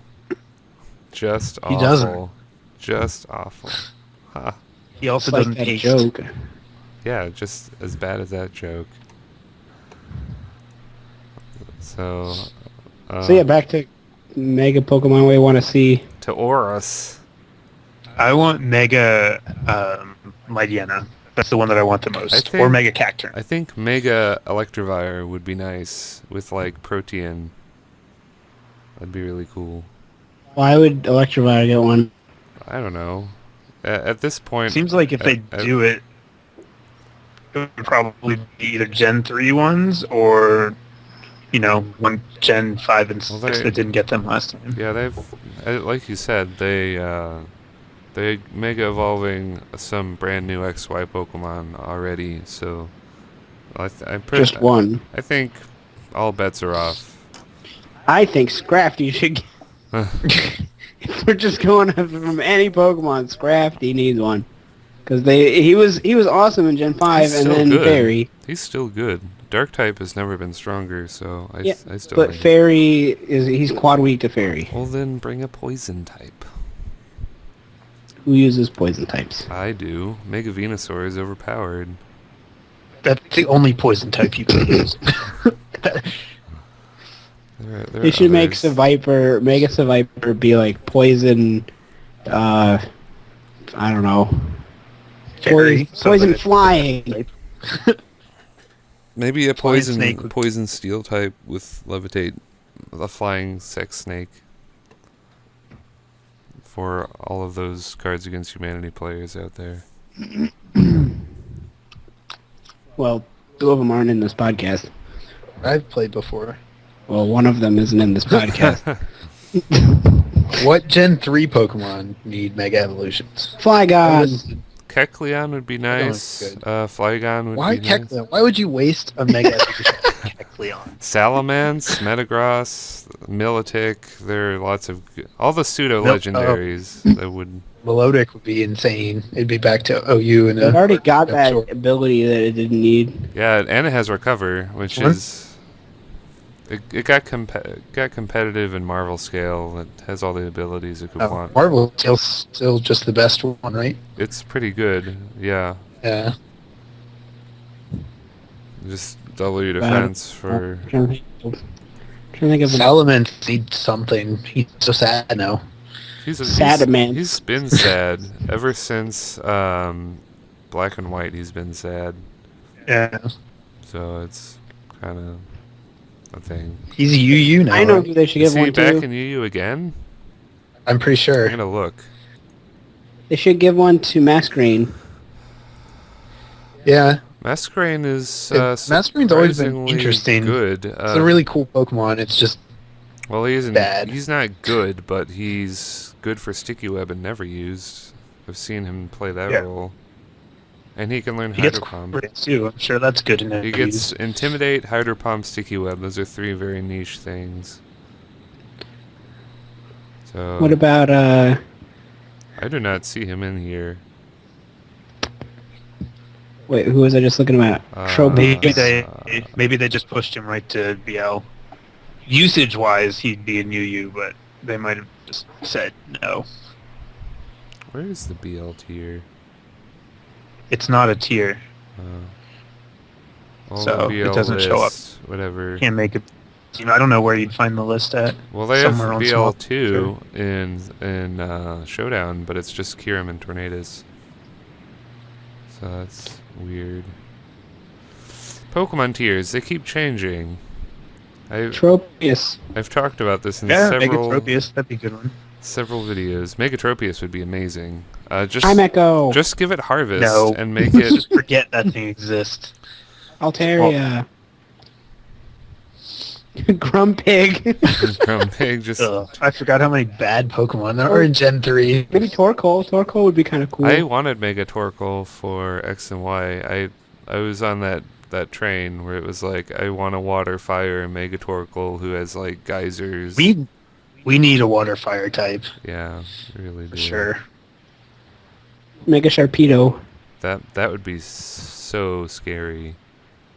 Just He awful. doesn't. Just awful. Ha. He also It's like doesn't that taste. joke. Yeah, just as bad as that joke. So... So yeah, back to Mega Pokemon we want to see. to ORAS. I want Mega Mightyena. That's the one that I want the most. Or Mega Cacturn. I think Mega Electivire would be nice with like Protean. That'd be really cool. Why would Electivire get one? I don't know. At this point, Seems like if they do it, it would probably be either Gen 3 ones or, one Gen 5 and 6 that didn't get them last time. yeah, they've like you said, they mega evolving some brand new XY Pokemon already. So Just one. I think all bets are off. I think Scrafty should get... If we're just going from any Pokemon, Scrafty needs one. Because he was awesome in Gen 5 He's and still then good. Fairy. He's still good. Dark type has never been stronger, so I still But think- Fairy he's quad weak to Fairy. Well, then bring a poison type. Who uses poison types? I do. Mega Venusaur is overpowered. That's the only poison type you can use. There They are should make others. Mega Seviper be like poison, I don't know. Fairy, Poison something. flying. Maybe a Flying poison snake would- poison steel type with levitate, a flying sex snake. For all of those Cards Against Humanity players out there. Well, 2 of them aren't in this podcast. I've played before. Well, one of them isn't in this podcast. What Gen 3 Pokemon need Mega Evolutions? Flygon. Kecleon would be nice. good. Flygon would Why be nice. Kecleon? Why would you waste a Mega Evolution on Kecleon? Salamence, Metagross, Milotic. There are lots of all the pseudo legendaries that would Melodic would be insane. It'd be back to OU and It already got that short. ability that it didn't need. Yeah, and it has recover, which Sure. is it got competitive in Marvel scale. It has all the abilities it could want. Marvel still just the best one, right? It's pretty good. Yeah, Yeah. just double your defense for. I'm trying to think of Salamence needs something. He's so sad now. Sad man. He's been sad ever since Black and White. He's been sad, Yeah. so it's kind of a thing. He's a UU now. I know right? who they should Is give he one back to. in UU again? I'm pretty sure. I'm gonna look. They should give one to Masquerain. Yeah. Masquerain is Masquerain's always been surprisingly interesting. good. It's a really cool Pokemon. It's just well, he isn't bad. He's not good, but he's good for Sticky Web and never used. I've seen him play that Yeah. role, and he can learn He gets Hydro Palm. crits too. I'm sure that's good enough. He gets Intimidate, Hydro Palm, Sticky Web. Those are three very niche things. So What about I do not see him in here. wait, who was I just looking at? Maybe they just pushed him right to BL. Usage wise, he'd be in UU, but they might have just said no. Where is the BL tier? It's not a tier. Well, So, the it BL doesn't show up. list, Whatever. Can't make it. I don't know where you'd find the list at. Well, they Somewhere have on small- BL2 in Showdown, but it's just Kyurem and Tornadus. So that's weird. Pokemon tiers, they keep changing. Tropius? I've talked about this in Yeah, several Megatropius, that'd be a good one. videos. Megatropius would be amazing. Just I'm Echo. just give it Harvest No. and make it Just forget that thing exists. Altaria. Grumpig. Grumpig. Just I forgot how many bad Pokemon there are in Gen 3. Maybe Torkoal. Torkoal would be kind of cool. I wanted Mega Torkoal for X and Y. I was on that train where it was like I want a Water Fire and Mega Torkoal who has like geysers. We need a water fire type. Yeah, really do. For sure. Mega Sharpedo. That would be so scary.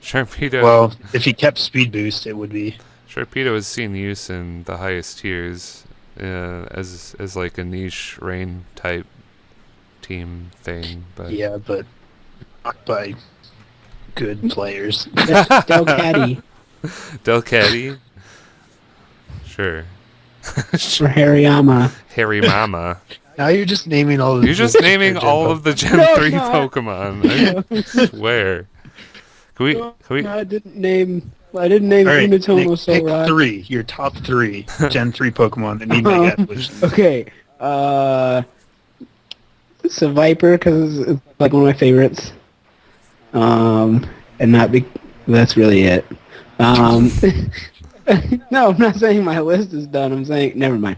Sharpedo. Well, if he kept speed boost, it would be. Sharpedo has seen use in the highest tiers as like a niche rain type team thing, but Yeah, but not by good players. Delcatty. Delcatty. Sure. For Hariyama. Harry Mama. Now you're just naming all of You're just naming all of the Gen No, 3 I'm not. Pokemon. I swear. Can we I didn't name Alright, Nick, Sumitomo pick Sora. 3. Your top 3 Gen 3 Pokemon that need Mega Evolution. Okay. It's a Viper because it's like one of my favorites. And that's really it. No, I'm not saying my list is done. I'm saying never mind.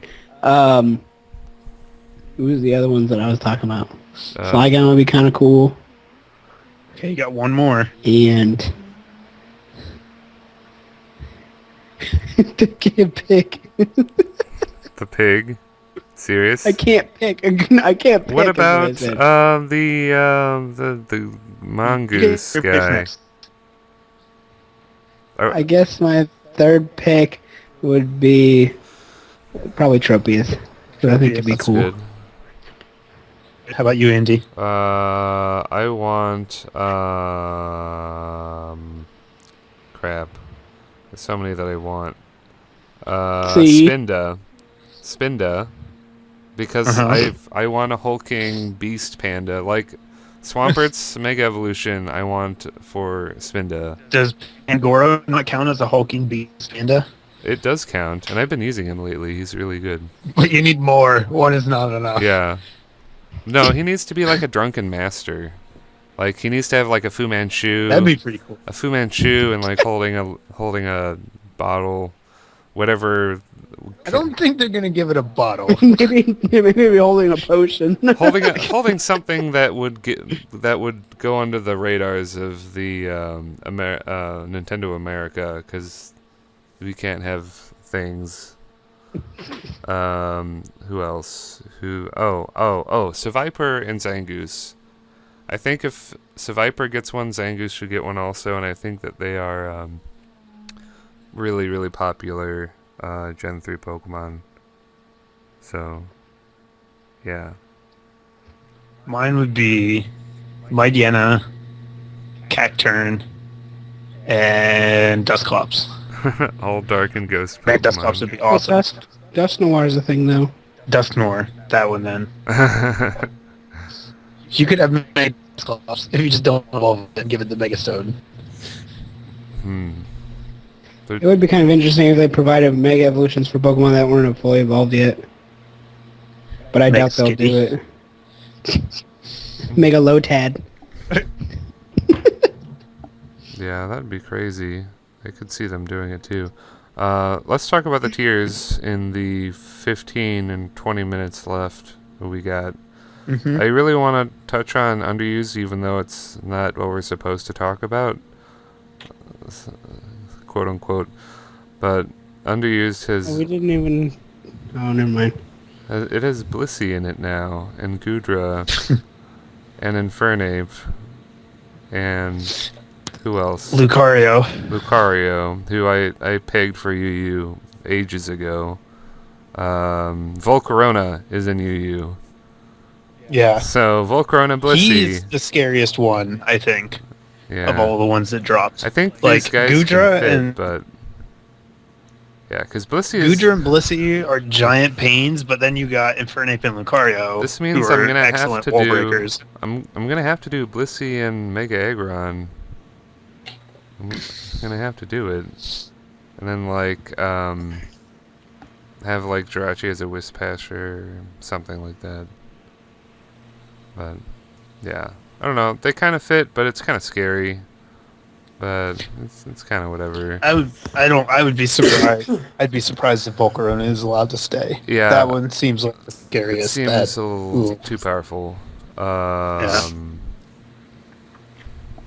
Who was the other ones that I was talking about? Flygon would be kind of cool. Okay, you got one more. And can't pick. the pig? Serious? I can't pick. I can't pick. What is I about said. the mongoose Your pick guy? next. I guess my third pick would be probably Tropius. But I think it'd be That's cool. good. How about you, Andy? I want crap. There's so many that I want. See? Spinda, because I want a hulking beast panda like Swampert's Mega Evolution. I want for Spinda. Does Angoro not count as a hulking beast panda? It does count, and I've been using him lately. He's really good. But you need more. One is not enough. Yeah. No, he needs to be like a drunken master. Like he needs to have like a Fu Manchu. That'd be pretty cool. A Fu Manchu and like holding a bottle, whatever. I don't think they're gonna give it a bottle. maybe holding a potion. holding something that would go under the radars of the Nintendo America, because we can't have things Who else? Oh, Seviper and Zangoose. I think if Seviper gets one, Zangoose should get one also, and I think that they are really, really popular Gen 3 Pokemon. So, yeah. Mine would be Mightyena, Cacturn, and Dusclops. All dark and ghost I think Pokemon. Dusclops would be awesome. Dust Noir is a thing, though. Dusknoir, that one then. You could have made Dusclops if you just don't evolve it and give it the Megastone. It would be kind of interesting if they provided Mega Evolutions for Pokemon that weren't fully evolved yet. But I doubt they'll do it. Mega Lotad. Yeah, that'd be crazy. I could see them doing it too. Let's talk about the tiers in the 15 and 20 minutes left we got. Mm-hmm. I really want to touch on underused, even though it's not what we're supposed to talk about, quote unquote. But underused has... Oh, we didn't even... Oh, never mind. It has Blissey in it now, and Goodra, and Infernape, and who else? Lucario, who I pegged for UU ages ago. Volcarona is in UU. Yeah. So Volcarona, Blissey. He's the scariest one, I think, of all the ones that dropped. I think like these guys Goodra can fit, and but yeah, because Blissey is... Goodra and Blissey are giant pains, but then you got Infernape and Lucario. This means who are I'm gonna excellent have to wall do... breakers. I'm gonna have to do Blissey and Mega Aggron. I'm gonna have to do it, and then like have like Jirachi as a Whispaster or something like that. But yeah, I don't know. They kind of fit, but it's kind of scary. But it's kind of whatever. I would be surprised. I'd be surprised if Volcarona is allowed to stay. Yeah, that one seems like the scariest. It seems a little too powerful.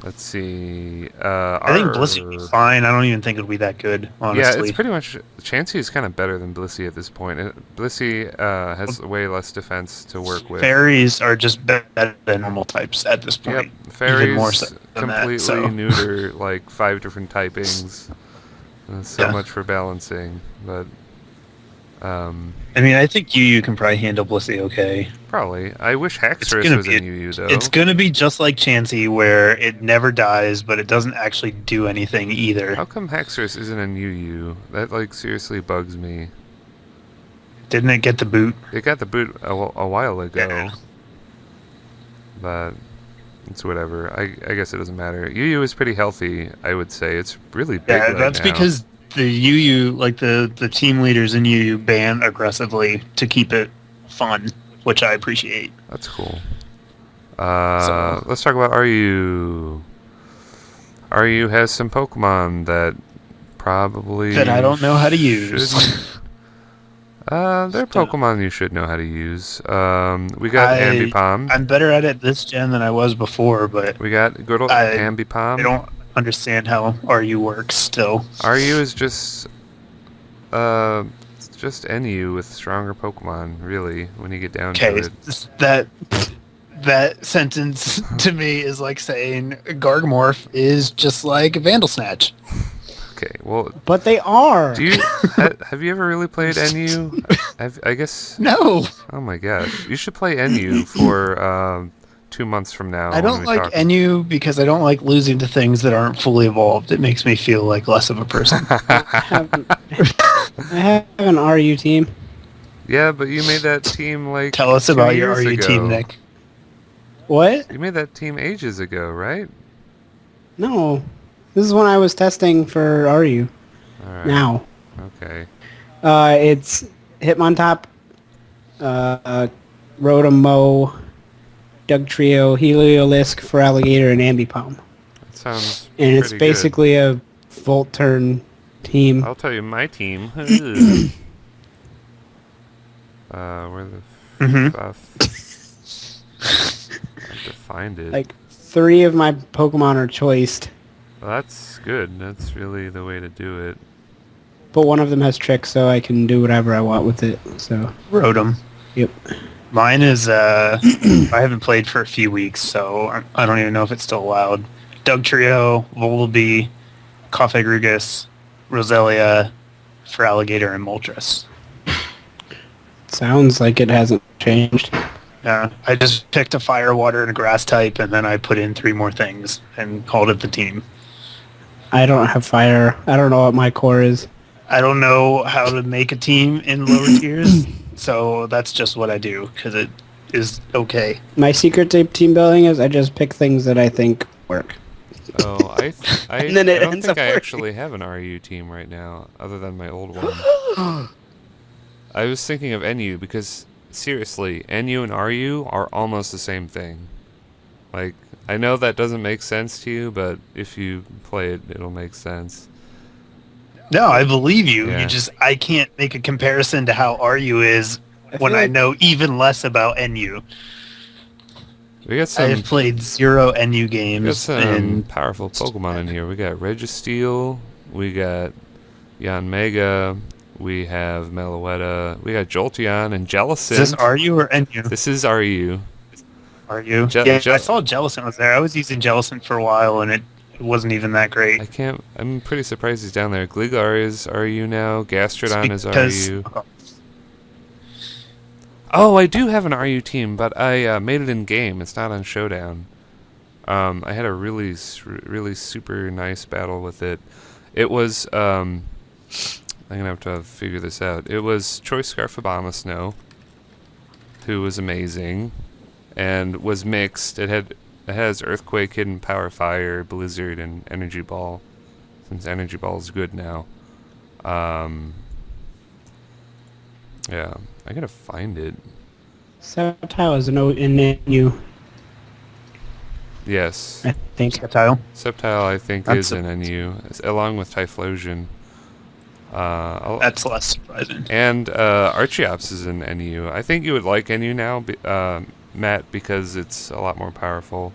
Let's see. I think Blissey would be fine. I don't even think it would be that good, honestly. Yeah, it's pretty much... Chansey is kind of better than Blissey at this point. Blissey has way less defense to work with. Fairies are just better than normal types at this point. Yep, fairies even more so than completely that, so. neuter like 5 different typings. So much for balancing, but... I mean, I think UU can probably handle Blissey okay. Probably. I wish Haxorus was in UU, though. It's going to be just like Chansey, where it never dies, but it doesn't actually do anything either. How come Haxorus isn't in UU? That, like, seriously bugs me. Didn't it get the boot? It got the boot a while ago. Yeah. But it's whatever. I guess it doesn't matter. UU is pretty healthy, I would say. It's really big right that's now. because the UU, like the team leaders in UU, ban aggressively to keep it fun, which I appreciate. That's cool. Let's talk about RU. RU has some Pokemon that probably... that I don't know how to use. They're Pokemon you should know how to use. We got Ambipom. I'm better at it this gen than I was before, but... We got good old Ambipom. I don't understand how RU works still. RU is just NU with stronger Pokemon, really, when you get down to it. That sentence to me is like saying Gargmorph is just like Vandal Snatch. Okay, well... But they are! Do you... have you ever really played NU? I guess... No! Oh my gosh. You should play NU for 2 months from now. I don't like NU because I don't like losing to things that aren't fully evolved. It makes me feel like less of a person. I have an RU team. Yeah, but you made that team like... Tell us about your RU team, Nick. What? You made that team ages ago, right? No. This is when I was testing for RU. Alright. Now. Okay. It's Hitmontop, Rotom-Mow, Dugtrio, Heliolisk, Feraligatr, and Ambipom. That sounds And it's pretty basically a Volt Turn team. I'll tell you my team. Where the fuck? I have to find it. Like, 3 of my Pokemon are choiced. Well, that's good. That's really the way to do it. But one of them has tricks, so I can do whatever I want with it. So Rotom. yep. Mine is, I haven't played for a few weeks, so I don't even know if it's still allowed. Doug Trio, Volibee, Coffee-Grugus, Roselia, Feraligatr, and Moltres. Sounds like it hasn't changed. Yeah, I just picked a fire, water, and a grass type, and then I put in 3 more things and called it the team. I don't have fire. I don't know what my core is. I don't know how to make a team in lower tiers, so that's just what I do, because it is okay. My secret to team building is I just pick things that I think work. Oh, I And then it don't ends think up I working. actually have an RU team right now, other than my old one. I was thinking of NU because, seriously, NU and RU are almost the same thing. Like, I know that doesn't make sense to you, but if you play it, it'll make sense. No, I believe you. Yeah. I can't make a comparison to how RU is when feel I like- know even less about NU. We got I some, have played 0 NU we got games, some and powerful Pokemon in here. We got Registeel, we got Yanmega, we have Meloetta, we got Jolteon and Jellicent. is this RU or NU? This is RU. RU? Je- Yeah, Je- I saw Jellicent was there. I was using Jellicent for a while, and it wasn't even that great. I'm pretty surprised he's down there. Gligar is RU now. Gastrodon is Because- RU. Oh, I do have an RU team, but I made it in game. It's not on Showdown. I had a really super nice battle with it. It was I'm gonna have to figure this out. It was Choice Scarf Abomasnow, who was amazing, and was mixed. It has Earthquake, Hidden Power, Fire, Blizzard, and Energy Ball. Since Energy Ball is good now. Yeah, I gotta find it. Sceptile is in NU, Yes. I think. Sceptile. Sceptile, I think, That's is an NU, along with Typhlosion. That's less surprising. And Archeops is an NU. I think you would like NU now, Matt, because it's a lot more powerful.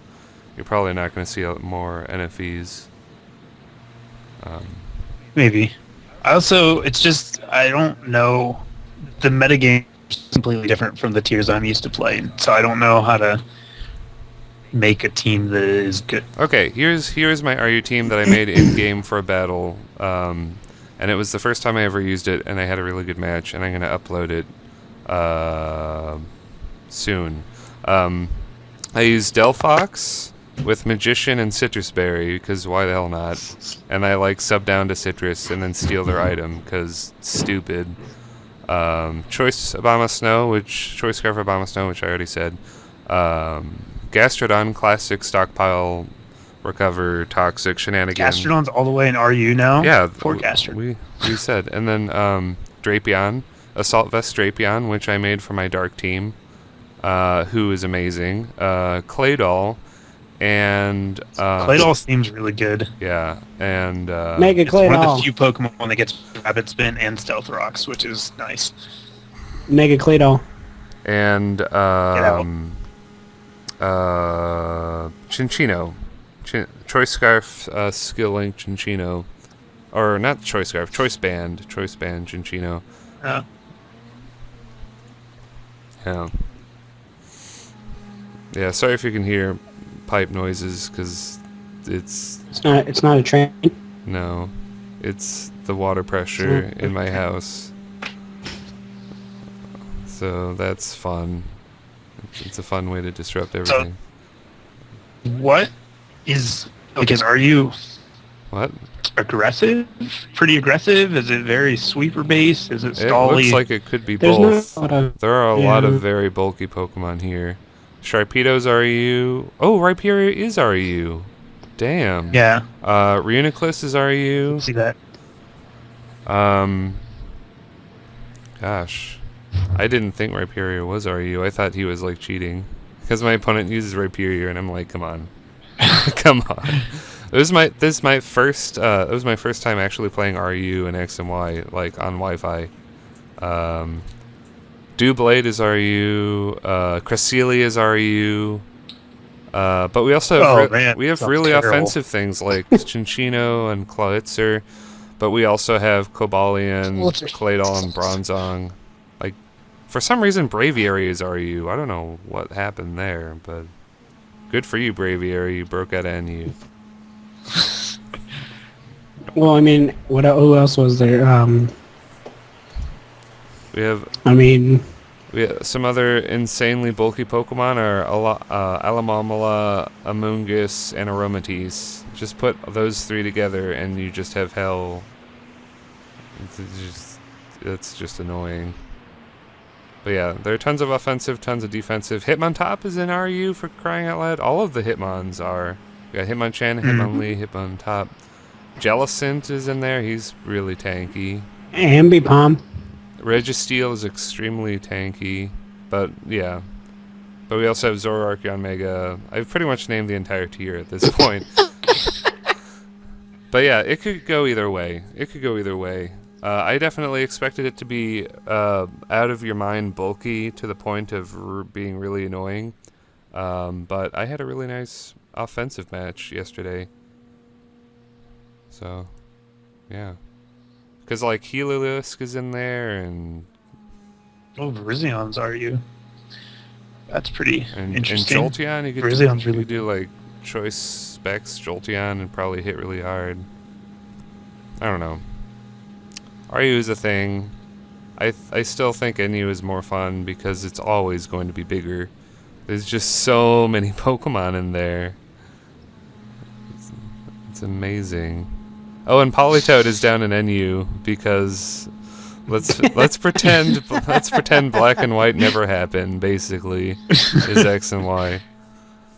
You're probably not going to see more NFEs. Maybe. It's just, I don't know. The metagame is completely different from the tiers I'm used to playing, so I don't know how to make a team that is good. Okay, here's my RU team that I made in game for a battle, and it was the first time I ever used it, and I had a really good match, and I'm gonna upload it soon. I used Delphox with Magician and Citrus Berry, because why the hell not? And I sub down to Citrus and then steal their item, because stupid. Choice Choice Scarf Abomasnow, which I already said. Gastrodon, Classic, Stockpile, Recover, Toxic, Shenanigan. Gastrodon's all the way in RU now? Yeah. Poor Gastrodon. We said. And then Drapion, Assault Vest Drapion, which I made for my Dark team, who is amazing. Claydol, and... Claydol seems really good. Yeah, and... Mega It's one of the Claydol. few Pokemon that gets Rabbit Spin and Stealth Rocks, which is nice. Mega Claydol. and Chinchino. Choice Scarf, Skill Link, Chinchino. Or not Choice Scarf, Choice Band, Chinchino. Yeah. Yeah, sorry if you can hear pipe noises, because it's... It's not a train. No. It's the water pressure in my house. So that's fun. It's a fun way to disrupt everything. What is... are you What? aggressive? Pretty aggressive? Is it very sweeper-based? Is it It stally? looks like it could be There's both. not a lot of... There are a lot of Yeah. very bulky Pokemon here. Sharpedo's RU. Oh, Rhyperior is RU. Damn. Yeah, Reuniclus is RU. see that. Gosh. I didn't think Rhyperior was RU. I thought he was cheating. Because my opponent uses Rhyperior and I'm like, come on. Come on. It was my first time actually playing RU and X and Y, on Wi-Fi. Doublade is RU, Cresselia is RU, but we also have Man, we have sounds really terrible. offensive things like Chinchino and Clawitzer. But we also have Cobalion, Claydol, and Bronzong. Like, for some reason, Braviary is RU. I don't know what happened there, but good for you, Braviary. You broke out of NU. Well, I mean, who else was there? We have some other insanely bulky Pokemon are Alamomala, Amoonguss, and Aromatisse. Just put those three together and you just have hell. It's just annoying. But yeah, there are tons of offensive, tons of defensive. Hitmontop is in RU, for crying out loud. All of the Hitmons are. We got Hitmonchan, Hitmonlee, Hitmontop. Jellicent is in there. He's really tanky. Ambipom. Registeel is extremely tanky, but yeah. But we also have Zoroark, Mega. I've pretty much named the entire tier at this point. But yeah, it could go either way. I definitely expected it to be out of your mind bulky to the point of being really annoying. But I had a really nice offensive match yesterday. So, yeah. Because, like, Heliolisk is in there, and... Oh, Virizions are you? That's pretty interesting. And Jolteon, you could do, like, choice specs Jolteon and probably hit really hard. I don't know. RU is a thing. I still think NU is more fun because it's always going to be bigger. There's just so many Pokemon in there. It's amazing. Oh, and Politoed is down in NU because let's pretend Black and White never happened. Basically, is X and Y.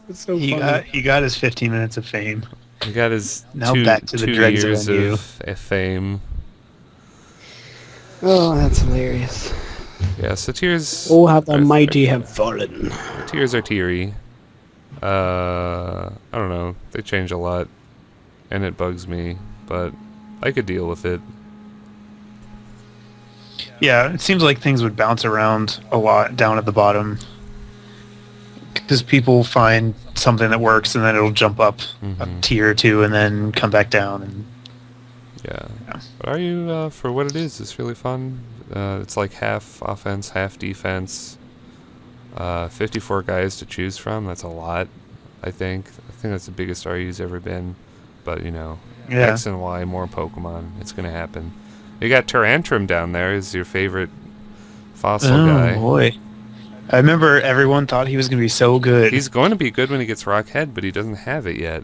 It's so he got his 15 minutes of fame. He got his now two, back to the 2 dregs years of fame. Oh, that's hilarious. Yeah, so tiers. Oh, how the mighty have fallen. Tiers are teary. I don't know. They change a lot, and it bugs me, but I could deal with it. Yeah, it seems like things would bounce around a lot down at the bottom. Because people find something that works, and then it'll jump up a tier or two, and then come back down. And yeah. But are you for what it is? It's really fun. It's like half offense, half defense. 54 guys to choose from. That's a lot. I think that's the biggest RU's ever been. But you know, yeah. X and Y, more Pokemon. It's gonna happen. You got Tyrantrum down there. Is your favorite fossil guy? Oh boy. I remember everyone thought he was going to be so good. He's going to be good when he gets Rock Head, but he doesn't have it yet.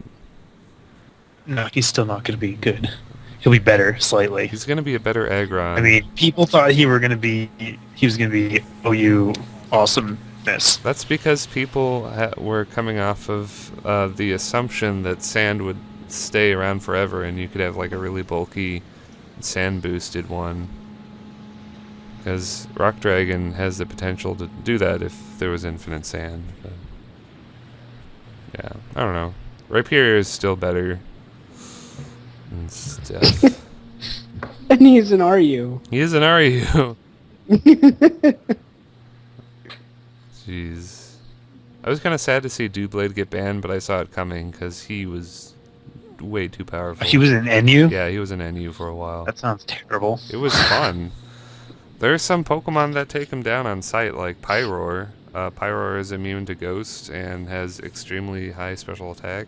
No, he's still not going to be good. He'll be better slightly. He's going to be a better Aggron. I mean, people thought he was going to be OU awesomeness. That's because people were coming off of the assumption that Sand would stay around forever, and you could have like a really bulky Sand boosted one. Because Rock Dragon has the potential to do that if there was infinite sand. But yeah, I don't know. Rhyperior is still better and stuff. And he's an RU. He is an RU. Jeez. I was kind of sad to see Doublade get banned, but I saw it coming because he was way too powerful. He was in NU? Yeah, he was in NU for a while. That sounds terrible. It was fun. There are some Pokemon that take him down on sight, like Pyroar. Pyroar is immune to Ghost and has extremely high special attack.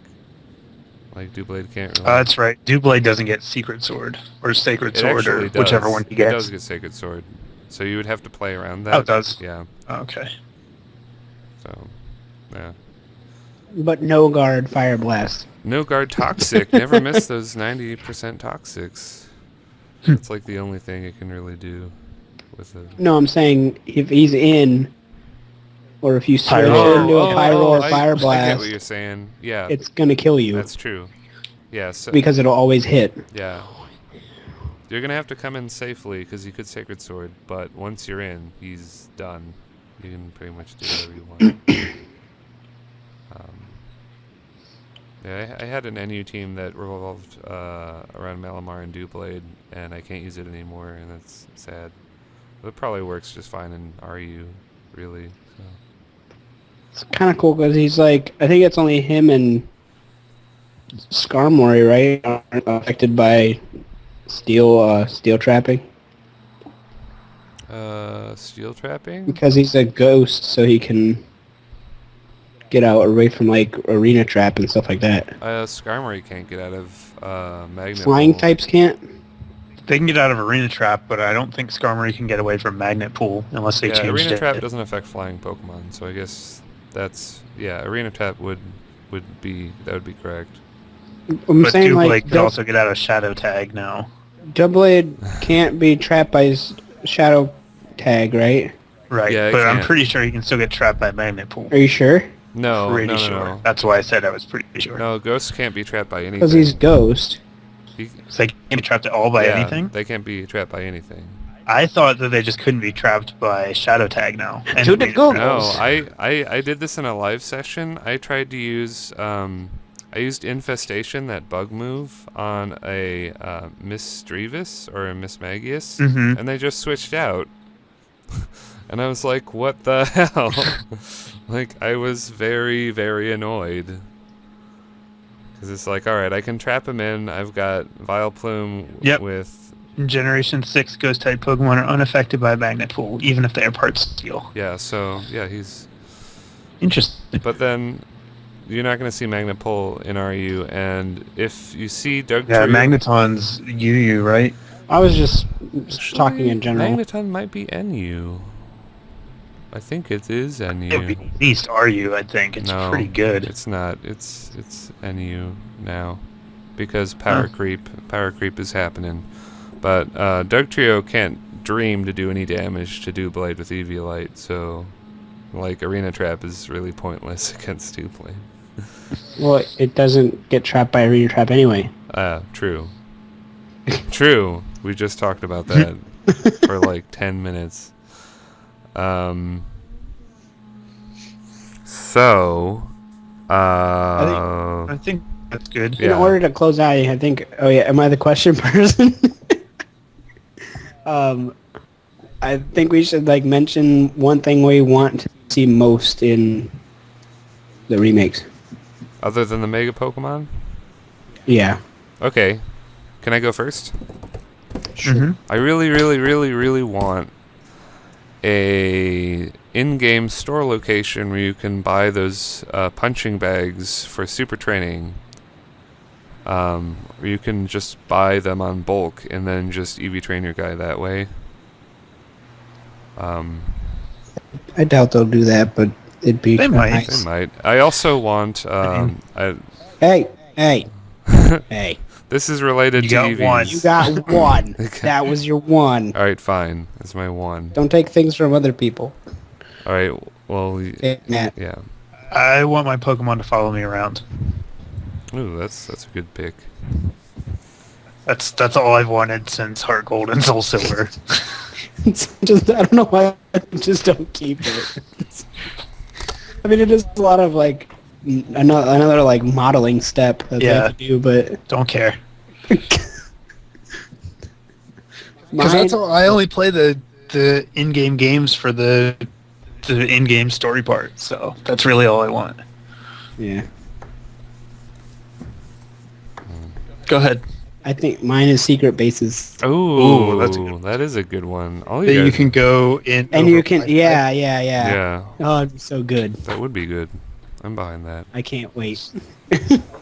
Like, Doublade can't really... That's right. Doublade doesn't get Secret Sword, or Sacred Sword, or whichever one he gets. It does get Sacred Sword. So you would have to play around that. Oh, it does? Yeah. Okay. So, yeah. But no guard, Fire Blast. No guard Toxic. Never miss those 90% Toxics. That's like the only thing it can really do. No, I'm saying if he's in, or if you switch into a Pyro or Fire Blast, I get what you're saying. Yeah, it's gonna kill you. That's true. Yeah, so, because it'll always hit. Yeah, you're gonna have to come in safely because you could Sacred Sword, but once you're in, he's done. You can pretty much do whatever you want. Yeah, I had an NU team that revolved around Malamar and Doublade, and I can't use it anymore, and that's sad. It probably works just fine in RU, really. So. It's kind of cool because he's like, I think it's only him and Skarmory, right, aren't affected by steel trapping? Steel trapping? Because he's a ghost, so he can get out away from like arena trap and stuff like that. Skarmory can't get out of magnet. Flying pool. types can't. They can get out of arena trap, but I don't think Skarmory can get away from magnet pool unless they change arena it. trap doesn't affect flying Pokemon, so I guess that's arena trap would be correct. I'm But saying like Doublade could also get out of Shadow Tag now. Doublade can't be trapped by Shadow Tag, right? Right, Yeah, it but I'm can't. pretty sure he can still get trapped by magnet pool. Are you sure? No, Pretty no, sure. no. That's why I said I was pretty sure. No, ghosts can't be trapped by anything. Because he's ghost. So they can't be trapped at all by anything? They can't be trapped by anything. I thought that they just couldn't be trapped by Shadow Tag now. And To the arena ghost. trap. No, I did this in a live session. I tried to use I used Infestation, that bug move, on a Miss Strevis or a Miss Magius, Mhm. and they just switched out. And I was like, what the hell? Like, I was very, very annoyed. Because it's like, alright, I can trap him in. I've got Vileplume Yep. with... In Generation 6, Ghost-type Pokemon are unaffected by magnet pool, even if they are part steel. Yeah, so, yeah, he's... Interesting. But then, you're not going to see Magnet Pull in RU, and if you see Doug Yeah, Trio... Magneton's UU, right? I was just Actually, talking in general. Magneton might be NU. I think it is NU. It would be at least RU, I think. It's No, pretty good. It's not. It's NU now, because power creep is happening. But Doug Trio can't dream to do any damage to Doublade with Eviolite, so like Arena Trap is really pointless against Doublade. Well, it doesn't get trapped by arena trap anyway. True. True. We just talked about that for like 10 minutes. So, I think that's good. Yeah. In order to close out, I think. Oh yeah, am I the question person? I think we should like mention one thing we want to see most in the remakes. other than the Mega Pokemon? Yeah. Okay. Can I go first? Sure. Mhm. I really, really, really, really want a in-game store location where you can buy those punching bags for super training. Where you can just buy them on bulk and then just EV train your guy that way. I doubt they'll do that, but it'd be They might. nice. They might. I also want. Hey, hey. This is related You to got EVs. one. You got one. That was your one. All right, fine. That's my one. Don't take things from other people. All right. Well, Hey, Matt. yeah. I want my Pokemon to follow me around. Ooh, that's a good pick. That's all I've wanted since Heart Gold and Soul Silver. It's just, I don't know why I just don't keep it. I mean, it is a lot of like another like modeling step that they Yeah. have to do, but Don't care. Because mine, that's all I only play the in-game games for the in-game story part, so that's really all I want. yeah. Go ahead. I think mine is secret bases, Ooh, that's a good that is a good one. All That you you guys, can go in. and over you can, by- yeah, Oh, it'd be so good. that would be good. I'm behind that. I can't wait.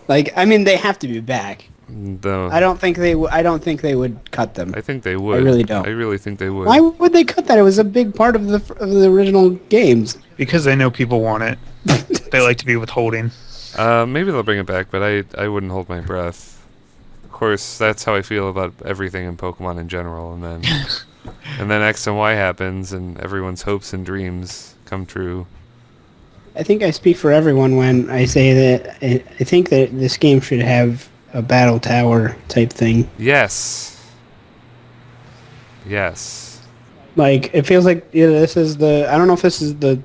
Like, I mean, they have to be back. Though I don't think they. I don't think they would cut them. I think they would. really don't. I really think they would. Why would they cut that? It was a big part of the original games. Because they know people want it. They like to be withholding. Maybe they'll bring it back, but I wouldn't hold my breath. Of course, that's how I feel about everything in Pokemon in general, and then X and Y happens, and everyone's hopes and dreams come true. I think I speak for everyone when I say that I think that this game should have a battle tower type thing. Yes. Yes. Like, it feels like this is I don't know if this is the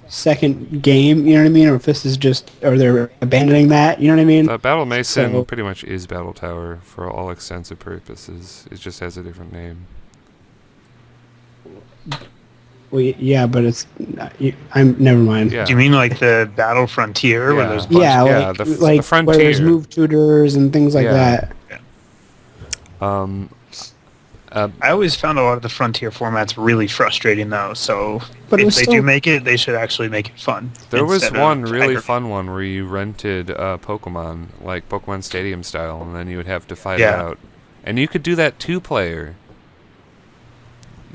second game, you know what I mean, or if this is just, or they're abandoning that, you know what I mean? Battle Mason So- pretty much is Battle Tower for all extensive purposes. It just has a different name. Well, yeah, but it's, I'm, never mind. Yeah. Do you mean like the Battle Frontier where Yeah. there's a bunch Yeah, Yeah, like, the like where there's Frontier. move tutors and things like Yeah. that. I always found a lot of the Frontier formats really frustrating, though. So But it if was they still- do make it, they should actually make it fun. There was instead of one really aggravating. fun one where you rented Pokemon, like Pokemon Stadium style, and then you would have to fight it Yeah. out. And you could do that 2-player.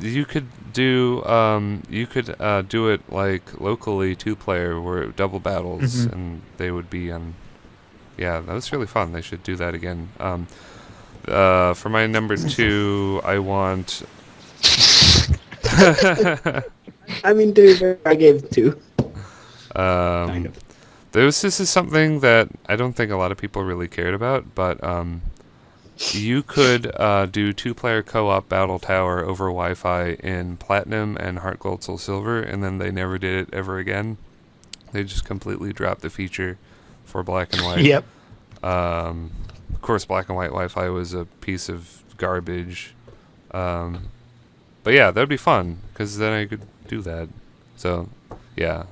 You could do do it like locally 2-player where double battles, Mhm. and they would be on. Yeah, that was really fun. They should do that again. For my number 2, I want. I mean, to be fair, I gave 2. Kind of. This is something that I don't think a lot of people really cared about, but you could do 2-player co-op Battle Tower over Wi-Fi in Platinum and Heart Gold Soul Silver, and then they never did it ever again. They just completely dropped the feature for Black and White. Yep. Of course, Black and White Wi-Fi was a piece of garbage. But yeah, that'd be fun, because then I could do that. So, yeah.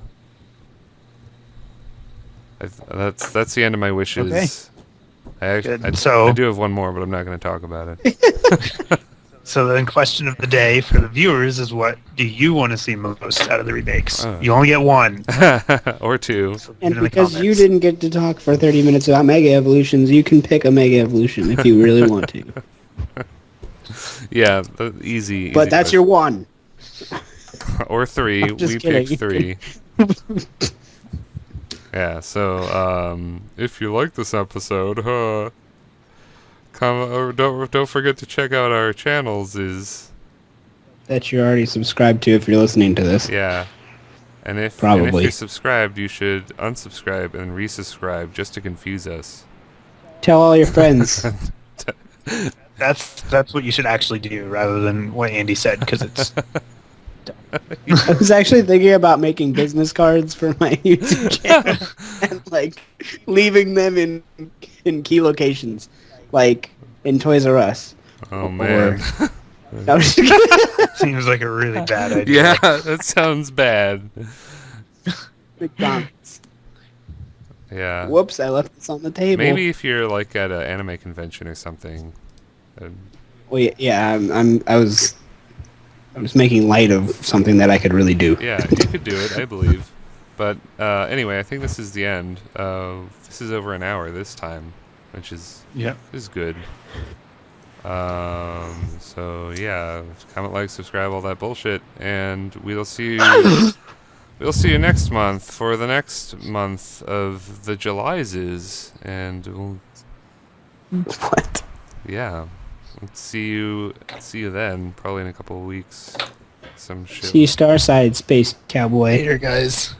That's the end of my wishes. Okay. Good. I So- do have one more, but I'm not going to talk about it. So then, question of the day for the viewers is, what do you want to see most out of the remakes? Oh. You only get one. Or 2. So leave And it in the because you comments. didn't get to talk for 30 minutes about Mega Evolutions, you can pick a Mega Evolution if you really want to. Yeah, easy. But that's your one. or 3. I'm just We kidding. picked 3. Yeah. So, if you like this episode, don't forget to check out our channels. That you're already subscribed to if you're listening to this. Yeah. And if Probably. you're subscribed, you should unsubscribe and resubscribe just to confuse us. Tell all your friends. That's what you should actually do, rather than what Andy said, because it's I was actually thinking about making business cards for my YouTube channel and like leaving them in key locations, like in Toys R Us. Oh man. I was just kidding. seems like a really bad idea. Yeah, that sounds bad. McDonald's. Yeah. Whoops! I left this on the table. Maybe if you're like at an anime convention or something. Well, yeah, I was making light of something that I could really do. Yeah, you could do it, I believe. But anyway, I think this is the end. This is over an hour this time, which is good. So yeah, comment, like, subscribe, all that bullshit, and we'll see you. We'll see you next month for the next month of the Julys, and we'll, What? yeah, we'll see you then, probably in a couple of weeks. Some shit. See you Starside, Space Cowboy. Later, guys.